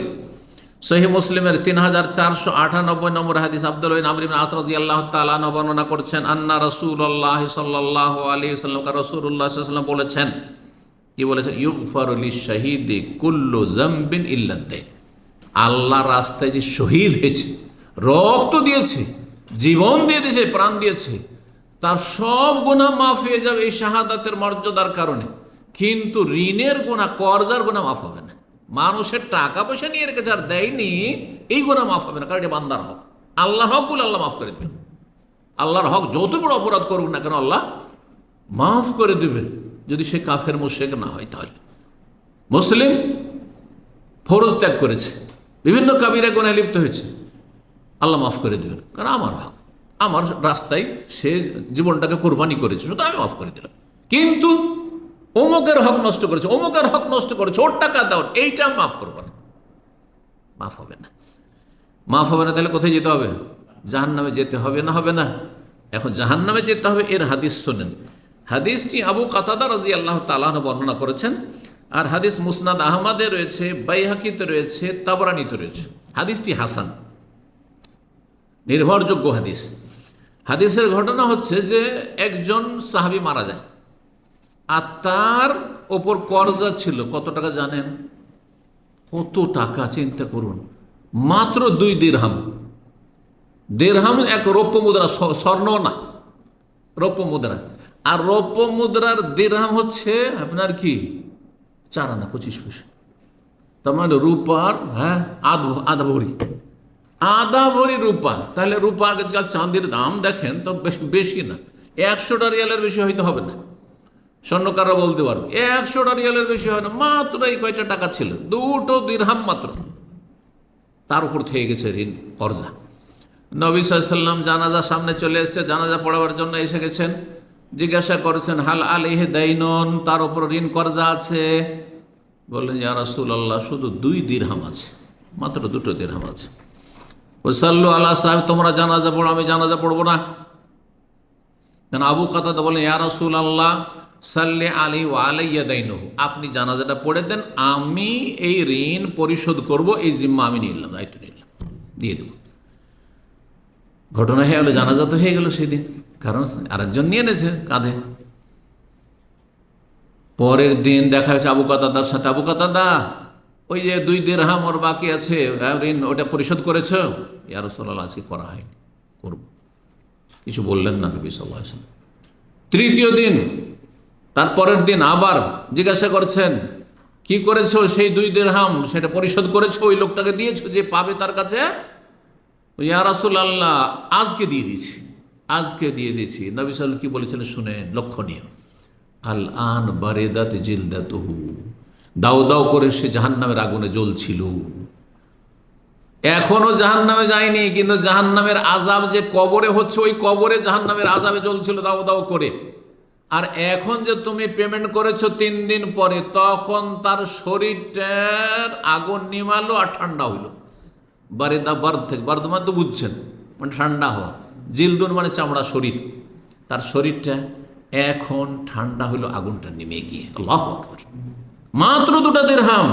সহিহ মুসলিমের 3498 নম্বর হাদিস, আব্দুল্লাহ বিন আমর ইবনে আস রাদিয়াল্লাহু তাআলা আনহু বর্ণনা করছেন, আন্না রাসূলুল্লাহ সাল্লাল্লাহু আলাইহি ওয়াসাল্লাম, রাসূলুল্লাহ সাল্লাল্লাহু আলাইহি ওয়াসাল্লাম বলেছেন, কি বলেছেন? ইউগফারু লিশ-শাহীদি কুল্লু যামবিন ইল্লা দাইন, আল্লাহর রাস্তায় যে শহীদ হয়েছে, রক্ত দিয়েছে, জীবন দিয়ে দিয়েছে, প্রাণ দিয়েছে, তার সব গুনাহ মাফ হয়ে যাবে এই শাহাদাতের মর্যাদার কারণে, কিন্তু ঋণের গুনাহ, কর্জার গুনাহ মাফ হবে না। মানুষের টাকা পয়সা নিয়ে রেখেছে আর দেয়নি, এই গুনাহ মাফ হবে না, কারণ এটা বান্দার হক। আল্লাহর হক বলে আল্লাহ মাফ করে দেবেন। আল্লাহর হক যত বড় অপরাধ করুক না কেন, আল্লাহ মাফ করে দেবেন, যদি সে কাফের মুশরিক না হয়। তাহলে মুসলিম ফরজ ত্যাগ করেছে, বিভিন্ন কাবিরা গুনাহে লিপ্ত হয়েছে, আল্লাহ মাফ করে দেবেন, কারণ আমার হক, আমার রাস্তায় সে জীবনটাকে কোরবানি করেছে, সুতরাং আমি মাফ করে দিলাম। কিন্তু অমুকের হক নষ্ট করেছে, অমুকের হক নষ্ট করেছে, ওর টাকা দাও, এইটা মাফ করবো না, মাফ হবে না, মাফ হবে না। তাহলে কোথায় যেতে হবে? জাহান্নামে যেতে হবে না, হবে না? এখন জাহান্নামে যেতে হবে, এর হাদিস শোনেন। হাদিসটি আবু কাতাদা রাদিয়াল্লাহু তাআলা আনহু বর্ণনা করেছেন, আর হাদিস মুসনাদ আহমদে রয়েছে, বাইহাকিতে রয়েছে, তাবরানীতে রয়েছে। হাদিসটি হাসান, নির্ভরযোগ্য হাদিস। হাদিসের ঘটনা হচ্ছে যে একজন সাহাবী মারা যায়, আর তার ওপর কর্জা ছিল, কত টাকা জানেন? কত টাকা চিন্তা করুন, মাত্র 2 দিরহাম। দিরহাম এক রৌপ্য মুদ্রা, স্বর্ণ না, রৌপ্য মুদ্রা। আর রৌপ্য মুদ্রার দিরহাম হচ্ছে আপনার কি 4 আনা 25 পয়সা। তার মানে রূপার আধা ভরি, আধা ভরি রূপা। তাহলে রূপা আজকাল চাঁদির দাম দেখেন তো বেশি না, 100টা রিয়ালের বেশি হয়তো হবে না। স্বর্ণকাররা বলতে পারবে 100টা রিয়ালের বেশি হয় না, মাত্র এই কয়টা টাকা ছিল, 2 দিরহাম মাত্র। তার উপর থেকে গেছে ঋণ, কর্জা। নবী সাল্লাল্লাহু আলাইহি ওয়াসাল্লাম জানাজা সামনে চলে এসেছে, জানাজা পড়াবার জন্য এসে গেছেন। জিজ্ঞাসা করেছেন হাল আলাইহি দাইনুন, তার উপর ঋণ কর্জা আছে? বললেন ইয়া রাসূলুল্লাহ, শুধু 2 দিরহাম আছে, মাত্র 2 দিরহাম আছে। ওয়াসাল্লু আলা সাহেব, তোমরা জানাজা পড়ো, আমি জানাজা পড়বো না। কেন? আবু কাতাদা বলেন ইয়া রাসূলুল্লাহ সাল্লি আলাইহি ওয়া আলাইয়া দাইনুহু, আপনি জানাজাটা পড়ে দেন, আমি এই ঋণ পরিশোধ করব, এই জিম্মা আমি নিলাম, দায়িত্ব নিলাম, দিয়ে দেব। ঘটনা হয়ে গেল, জানাজা তো হয়ে গেল সেদিন, কারণ আরেকজন নিয়ে এনেছে কাঁধে। পরের দিন দেখা হয়েছে আবু কাতাদার সাথে। আবু কাতাদা, ওই যে 2 দিরহাম ওর বাকি আছে ঋণ, ওটা পরিশোধ করেছ? ইয়া রাসূলুল্লাহ, আজকে করা হয়নি, করব। কিছু বললেন না নবী সাল্লাল্লাহু আলাইহি ওয়াসাল্লাম। তৃতীয় দিন, তারপরের দিন আবার জিজ্ঞাসা করছেন কি করেছো সেই 2 দিরহাম, সেটা পরিশোধ করেছো, ওই লোকটাকে দিয়েছো যে পাবে তার কাছে? ইয়া রাসূলুল্লাহ, আজকে দিয়ে দিয়েছি, আজকে দিয়ে দিয়েছি। নবী সাল্লাল্লাহু কি বলেছিলেন শুনেন, লক্ষণীয়। আল আন বারিদাত জিলদাতুহু, দাও দাও করে সে জাহান্নামের আগুনে জ্বলছিল। এখনো জাহান্নামে যায়নি, কিন্তু জাহান্নামের আযাব যে কবরে হচ্ছে, ওই কবরে জাহান্নামের আযাবে জ্বলছিল দাও দাও করে। আর এখন যে তুমি পেমেন্ট করেছো 3 দিন পরে, তখন তার শরীরটার আগুন নিমালো আর ঠান্ডা হইল। বারিদা, বার্দ থেকে, বার্দ মানে তো বুঝছেন, মানে ঠান্ডা হওয়া, জিলদুন মানে চামড়া, শরীর, তার শরীরটা এখন ঠান্ডা হইল আগুনটা নেমে গিয়ে। আল্লাহু আকবার। মাত্র 2 দিরহাম,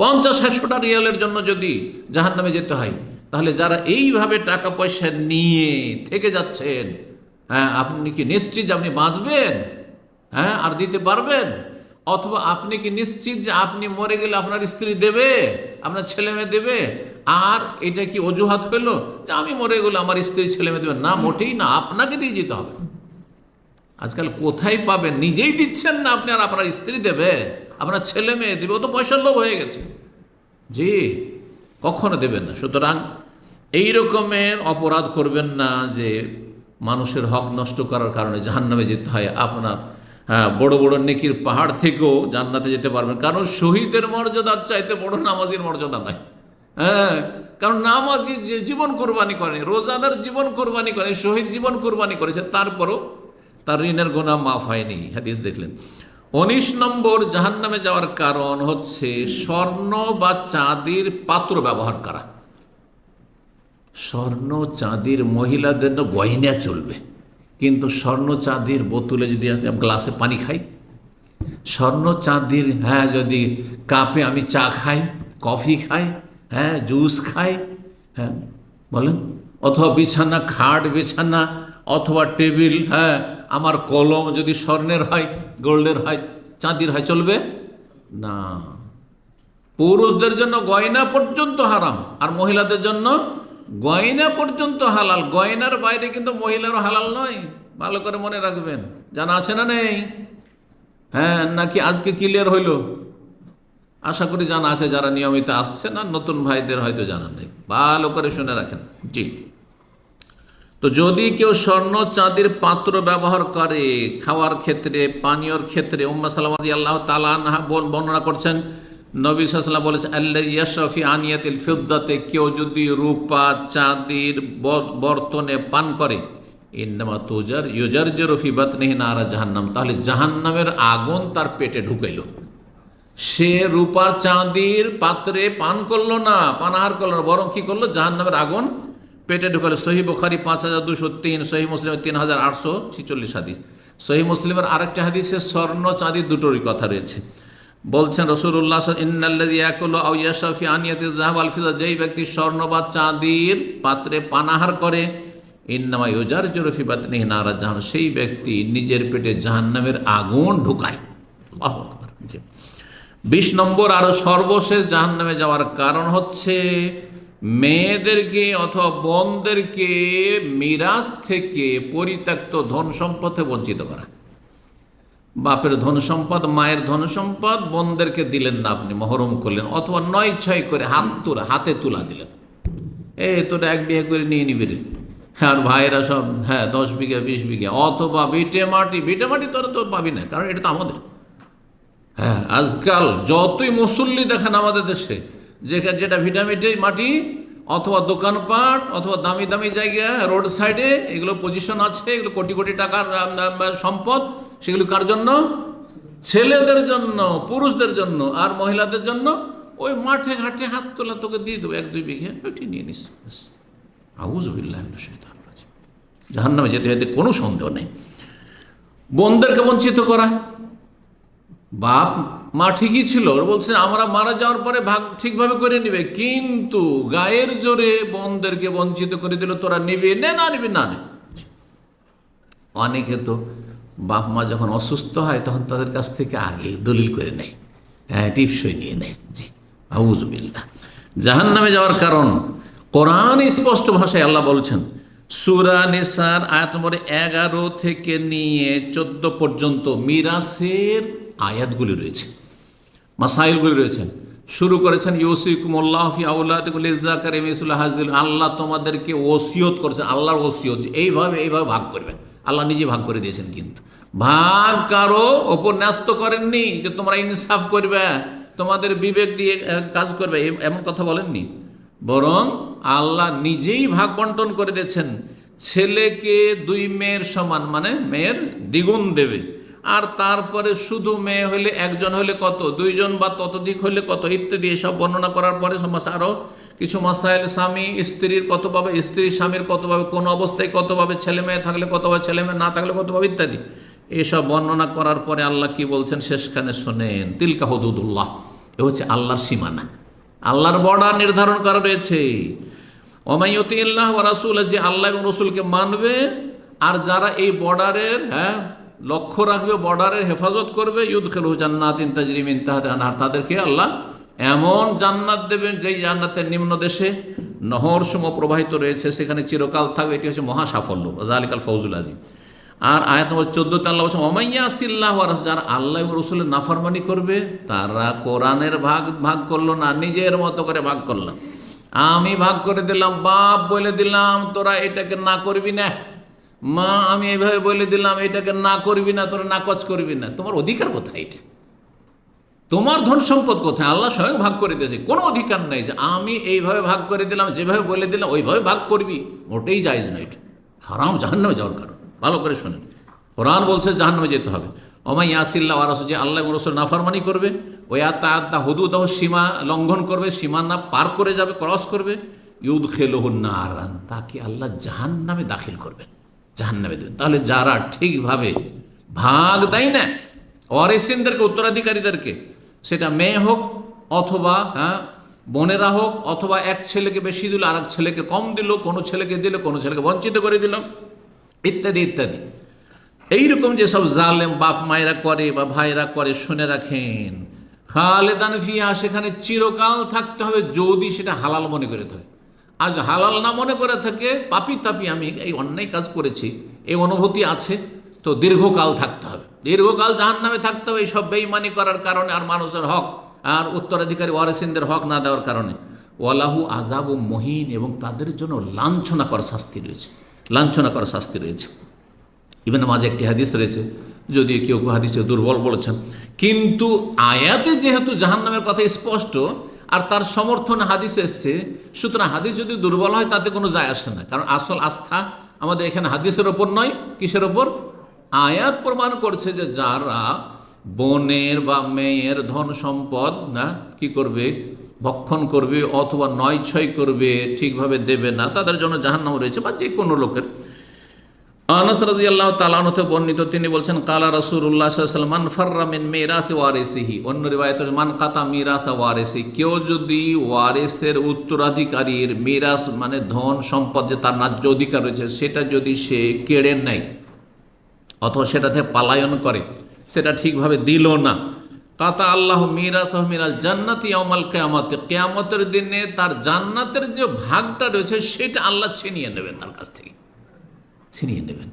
50-100টা রিয়ালের জন্য যদি জাহান্নামে যেতে হয়, তাহলে যারা এইভাবে টাকা পয়সা নিয়ে থেকে যাচ্ছেন, হ্যাঁ, আপনি কি নিশ্চিত যে আপনি বাঁচবেন? হ্যাঁ, আর দিতে পারবেন? অথবা আপনি কি নিশ্চিত যে আপনি মরে গেলে আপনার স্ত্রী দেবে, আপনার ছেলে মেয়ে দেবে? আর এটা কি অজুহাত হইল যে আমি মরে গেলে আমার স্ত্রী ছেলে মেয়ে দেবে? না, মোটেই না, আপনাকে দিয়ে যেতে হবে। আজকাল কোথায় পাবেন, নিজেই দিচ্ছেন না আপনি, আর আপনার স্ত্রী দেবে, আপনার ছেলে মেয়ে দেবে? ও তো পয়সার লোভ হয়ে গেছে। জি, কখনো দেবেন না। সুতরাং এই রকমের অপরাধ করবেন না যে মানুষের হক নষ্ট করার কারণে জাহান্নামে যেতে হয়। আপনার বড় বড় নেকির পাহাড় থেকেও জান্নাতে যেতে পারবেন, কারণ শহীদের মর্যাদার চাইতে বড় নামাজির মর্যাদা নাই। হ্যাঁ, কারণ নামাজি যে জীবন কোরবানি করেন, রোজাদার জীবন কোরবানি করেন, শহীদ জীবন কোরবানি করেছে, তারপরও তার ঋণের গুনাহ মাফ হয়নি। হাদিস দেখলেন। 19 নম্বর জাহান্নামে যাওয়ার কারণ হচ্ছে স্বর্ণ বা চাঁদির পাত্র ব্যবহার করা। স্বর্ণ চাঁদির মহিলাদের গয়না চলবে, কিন্তু স্বর্ণ চাঁদির বোতলে যদি আমি গ্লাসে পানি খাই, স্বর্ণ চাঁদির যদি কাপে আমি চা খাই, কফি খাই, জুস খাই, বলেন, অথবা বিছানা, খাট বিছানা অথবা টেবিল, আমার কলম যদি স্বর্ণের হয়, গোল্ডের হয়, চাঁদির হয়, চলবে না। পুরুষদের জন্য গয়না পর্যন্ত হারাম, আর মহিলাদের জন্য গয়না পর্যন্ত হালাল। গয়নার বাইরে কিন্তু মহিলারও হালাল নয়, ভালো করে মনে রাখবেন। জানা আছে না নেই? নাকি আজকে ক্লিয়ার হইল? আশা করি জানা আছে, যারা নিয়মিত আসছে না, নতুন ভাইদের হয়তো জানা নেই, ভালো করে শুনে রাখেন। জি, তো যদি কেউ স্বর্ণ চাঁদির পাত্র ব্যবহার করে খাওয়ার ক্ষেত্রে, পানীয়র ক্ষেত্রে, উম্মে সালামা রাদিয়াল্লাহু তাআলা আনহা বর্ণনা করছেন, নবী সাল্লাল্লাহু আলাইহি ওয়াসাল্লাম বলেছেন আল্লাযী ইয়াশরাফি আনিয়াতিল ফিদ্দাতে, কেউ যদি রূপা চাঁদির বর্তনে পান করে, ইন্নামা ইউজারজিরু ফি বাতনিহি নারা জাহান্নাম, তাহলে জাহান্নামের আগুন তার পেটে ঢুকাইল। সে রূপার চাঁদির পাত্রে পান করলো না, পানাহার করলো না, বরং কি করলো? জাহান্নামের আগুন পেটে ঢুকালো। সহিহ বুখারী 5203, সহিহ মুসলিম 3846 হাদিস। সহিহ মুসলিমের আরেকটা হাদিসে স্বর্ণ চাঁদি দুটোরই কথা রয়েছে। বলছেন রাসূলুল্লাহ ইন্নাল্লাযী ইয়াকুলু আও ইয়াশরাবু ফি আনিয়াতিয যাহাব ওয়াল ফিদ্দা, যেই ব্যক্তি স্বর্ণ বা চাঁদির পাত্রে পানাহার করে, ইন্নামা ইউজারজিরু ফি বাতনিহি নারা জাহান্নাম, সেই ব্যক্তি নিজের পেটে জাহান্নামের আগুন ঢুকায়। আল্লাহু আকবার। 20 নম্বর আরো সর্বশেষ জাহান্নামে যাওয়ার কারণ হচ্ছে মেয়েদেরকে অথবা বোনদেরকে মিরাস থেকে পরিত্যক্ত ধন সম্পদে বঞ্চিত করা। বাপের ধন সম্পদ, মায়ের ধন সম্পদ বোনদেরকে দিলেন না, আপনি মহরম করলেন, অথবা 9-6 করে হাতে তুলা দিলেন, তোরা 1 বিঘা করে নিয়ে নিবি রে, আর ভাইয়েরা সব 10 বিঘা 20 বিঘা, অথবা ভিটে মাটি তোরা তো পাবি না, কারণ এটা তো আমাদের। আজকাল যতই মুসল্লি দেখেন আমাদের দেশে, যেটা ভিটামিটি মাটি অথবা দোকানপাট অথবা দামি দামি জায়গা রোড সাইডে এগুলো পজিশন আছে, এগুলো কোটি কোটি টাকার সম্পদ, সেগুলো কার জন্য? ছেলেদের জন্য, পুরুষদের জন্য, আর মহিলাদের জন্য ওই মাঠে ঘাটে হাত তোলা তোকে দিয়ে দেবো 1-2 বিঘে, ওইটি নিয়ে নিস। আউযুবিল্লাহি মিনাশ শাইতানির রাজিম। জাহান্নামে যেতে যেতে কোনো সন্দেহ নেই। বোনদেরকে বঞ্চিত করা, বাপ মা ঠিকই ছিল, বলছে আমরা মারা যাওয়ার পরে ভাগ ঠিকভাবে করে নিবে, কিন্তু গায়ের জোরে বোনদেরকে বঞ্চিত করে দিল, তোরা নিবি না নিবি না। অনেকে তো বাপ মা যখন অসুস্থ হয় তখন তাদের কাছ থেকে আগে দলিল করে নেয়, টিপসই নিয়ে নেয়। জি, আউযুবিল্লাহ। জাহান্নামে যাওয়ার কারণ কোরআন স্পষ্ট ভাষায় আল্লাহ বলছেন, সূরা নিসার আয়াত নম্বর 11 থেকে নিয়ে 14 পর্যন্ত মিরাসের আয়াতগুলি রয়েছে, মাসাইলগুলি রয়েছে। শুরু করেছেন ইউসিকুমুল্লাহু ফি আওলাদিকুম লিযযাকারি মিসলু হাযিল, আল্লাহ তোমাদেরকে ওসিয়ত করেছেন, আল্লাহর ওসিয়ত, এইভাবে ভাগ করবে। আল্লাহ নিজে ভাগ করে দিয়েছেন, কিন্তু ভাগ কারো ওপর ন্যস্ত করেননি যে তোমরা ইনসাফ করবে, তোমাদের বিবেক দিয়ে কাজ করবে, এমন কথা বলেননি। বরং আল্লাহ নিজেই ভাগ বন্টন করে দিয়েছেন। ছেলেকে 2 মেয়ের সমান, মানে মেয়ের দ্বিগুণ দেবে, আর তারপরে শুধু মেয়ে হলে 1 হলে কত, 2 জন বা ততোধিক হলে কত, ইত্যাদি এসব বর্ণনা করার পরে আরও কিছু মাসাইল, স্বামী স্ত্রীর কত পাবে, স্ত্রী স্বামীর কত পাবে, কোন অবস্থায় কত পাবে, ছেলে মেয়ে থাকলে কত পাবে, ছেলে মেয়ে না থাকলে কত পাবে, ইত্যাদি এসব বর্ণনা করার পরে আল্লাহ কি বলছেন শেষখানে শোনেন, তিলকা হুদুদুল্লাহ, এ হচ্ছে আল্লাহর সীমানা, আল্লাহর বর্ডার নির্ধারণ করা রয়েছে। ওমাই ইউতিল্লাহ ওয়া রাসূলা, যে আল্লাহ এবং রসুলকে মানবে আর যারা এই বর্ডারের লক্ষ্য রাখবে, বর্ডারের হেফাজত করবে, ইউদখিলহু জান্নাতিন তাজরি মিন তাহতিহা আল-আনহার, তাদেরকে আল্লাহ এমন জান্নাত দেবেন যেই জান্নাতের নিম্ন দেশে নহর সমূহ প্রবাহিত রয়েছে, সেখানে চিরকাল থাকবে। এটি হচ্ছে মহা সাফল্য, যালিকাল ফাউজুল আযীম। আর আয়াত নম্বর 14তে আল্লাহ বলছেন, ওমাই ইয়াসিল্লাহ ওয়া রাসূলা, যারা আল্লাহ এবং রসুলের নাফরমানি করবে, তারা কোরআনের ভাগ করলো না, নিজের মতো করে ভাগ করলো। আমি ভাগ করে দিলাম, বাপ বলে দিলাম তোরা এটাকে না করবি না, মা আমি এইভাবে বলে দিলাম এটাকে না করবি না, তোরা নাকচ করবি না। তোমার অধিকার কোথায়? এটা তোমার ধন সম্পদ কোথায়? আল্লাহ স্বয়ং ভাগ করে দিয়েছে, কোনো অধিকার নেই যে আমি এইভাবে ভাগ করে দিলাম, যেভাবে বলে দিলাম ওইভাবে ভাগ করবি, মোটেই জায়েজ নয়। এটা হারাম, জাহান্নামে যাওয়ার কারণ। ভালো করে শোনেন, কোরআন বলছে জাহান্নামে যেতে হবে। ওমাই ইয়াসিল্লাহ ওয়া রাসূল, যে আল্লাহ এবং রাসূল নাফরমানি করবে, ওয়াতাআদ্দা হুদুদাহু, সীমা লঙ্ঘন করবে, সীমানা পার করে যাবে, ক্রস করবে, ইউদখিলুহু নারান, তাকে আল্লাহ জাহান্নামে দাখিল করবেন, জাহান্নামে দেবেন। তাহলে যারা ঠিকভাবে ভাগ দেয় না ওয়ারিসিনদেরকে, উত্তরাধিকারীদেরকে, সেটা মেয়ে হোক অথবা বোনেরা হোক, অথবা এক ছেলেকে বেশি দিল আর এক ছেলেকে কম দিল, কোনো ছেলেকে দিল কোনো ছেলেকে বঞ্চিত করে দিল, ইত্যাদি ইত্যাদি, এইরকম যেসব জালেম বাপ মায়েরা করে বা ভাইরা করে, শুনে রাখেন, খালেদান ফিহা, সেখানে চিরকাল থাকতে হবে, যদি সেটা হালাল মনে করে থাকে। আর হালাল না মনে করে থাকে, পাপি তাপি আমি এই অন্যায় কাজ করেছি, এই অনুভূতি আছে, তো দীর্ঘকাল থাকতে হবে, দীর্ঘকাল জাহান্নামে থাকতে হবে এইসব বেঈমানি করার কারণে, আর মানুষের হক আর উত্তরাধিকারী ওয়ারিসিনদের হক না দেওয়ার কারণে। ওয়ালাহু আযাবু মুহিন, এবং তাদের জন্য লাঞ্ছনাকর শাস্তি রয়েছে, লাঞ্ছনাকর শাস্তি রয়েছে। ইবনে মাজাহ একটি হাদিস রয়েছে, যদিও কেউ কেউ হাদিসে দুর্বল বলেছেন, কিন্তু আয়াতে যেহেতু জাহান্নামের কথা স্পষ্ট আর তার সমর্থনে হাদিস এসছে, সুতরাং হাদিস যদি দুর্বল হয় তাতে কোনো যায় আসে না, কারণ আসল আস্থা আমাদের এখানে হাদিসের ওপর নয়, কিসের ওপর? আয়াত প্রমাণ করছে যে যারা বোনের বা মেয়ের ধন সম্পদ না কি করবে, ভক্ষণ করবে অথবা 9-6 করবে, ঠিকভাবে দেবে না, তাদের জন্য জাহান্নাম রয়েছে, বা যে কোনো লোকের। আনাস রাদিয়াল্লাহু তাআলা আনহু থেকে বর্ণিত, তিনি বলছেন, কালা রাসূলুল্লাহ সাল্লাল্লাহু আলাইহি ওয়াসাল্লাম, মান ফাররা মিন মিরাসি ওয়ারিসিহি, অন্য রিওয়ায়াতে মান কাতা মিরাসা ওয়ারিসি, কেউ যদি ওয়ারিসের উত্তরাধিকারীর মিরাস মানে ধন সম্পদ যে তার ন্যায্য অধিকার রয়েছে, সেটা যদি সে কেড়ে নেয় অথবা সেটাতে পালায়ন করে, সেটা ঠিকভাবে দিল না, কাতা আল্লাহ মিরাসাহু মিনাল জান্নাতি ইয়াউমাল কিয়ামাতি, কিয়ামতের দিনে তার জান্নাতের যে ভাগটা রয়েছে সেটা আল্লাহ ছিনিয়ে নেবেন, তার কাছ থেকে ছিনিয়ে নেবেন।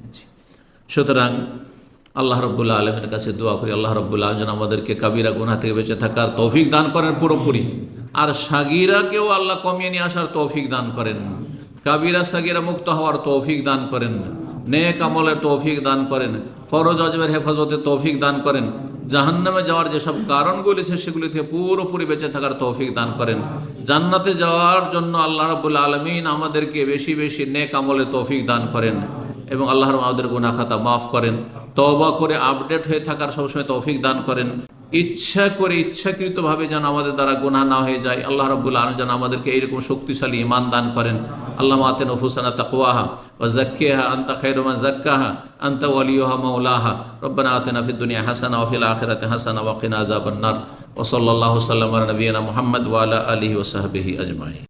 সুতরাং আল্লাহ রাব্বুল আলামিনের কাছে দোয়া করি, আল্লাহ রাব্বুল আলামিন যেন আমাদেরকে কাবিরা গুনাহ থেকে বেঁচে থাকার তৌফিক দান করেন পুরোপুরি, আর সাগীরাকেও আল্লাহ কমিয়ে নিয়ে আসার তৌফিক দান করেন, কাবিরা সাগীরা মুক্ত হওয়ার তৌফিক দান করেন, নেক আমলের তৌফিক দান করেন, ফরজ ওয়াজিবের হেফাজতে তৌফিক দান করেন, জাহান্নামে যাওয়ার যেসব কারণগুলি আছে সেগুলি থেকে পুরোপুরি বেঁচে থাকার তৌফিক দান করেন। জান্নাতে যাওয়ার জন্য আল্লাহ রাব্বুল আলামিন আমাদেরকে বেশি বেশি নেক আমলের তৌফিক দান করেন এবং আল্লাহর আমাদের গুনাহ খাতা মাফ করেন। তওবা করে আপডেট হয়ে থাকার সবসময় তৌফিক দান করেন। ইচ্ছা করে ইচ্ছাকৃতভাবে যেন আমাদের দ্বারা গুনাহ না হয়ে যায়, আল্লাহ রাব্বুল আলামিন যেন আমাদেরকে এইরকম শক্তিশালী ঈমান দান করেন। আল্লাহুম্মা আতি নুফুসানা তাকওয়াহা ওয়া যাক্কিহা আনতা খায়রু মান যাক্কাহা আনতা ওয়ালিয়ুহা মাওলাহা। রব্বানা আতিনা ফিদ দুনিয়া হাসানাহ ওয়া ফিল আখিরাতি হাসানাহ ওয়া কিনা আযাবান নার। ওয়া সাল্লাল্লাহু সাল্লাম আলা নাবিয়িনা মুহাম্মদ ওয়া আলা আলিহি ওয়া সাহবিহি আজমাইন।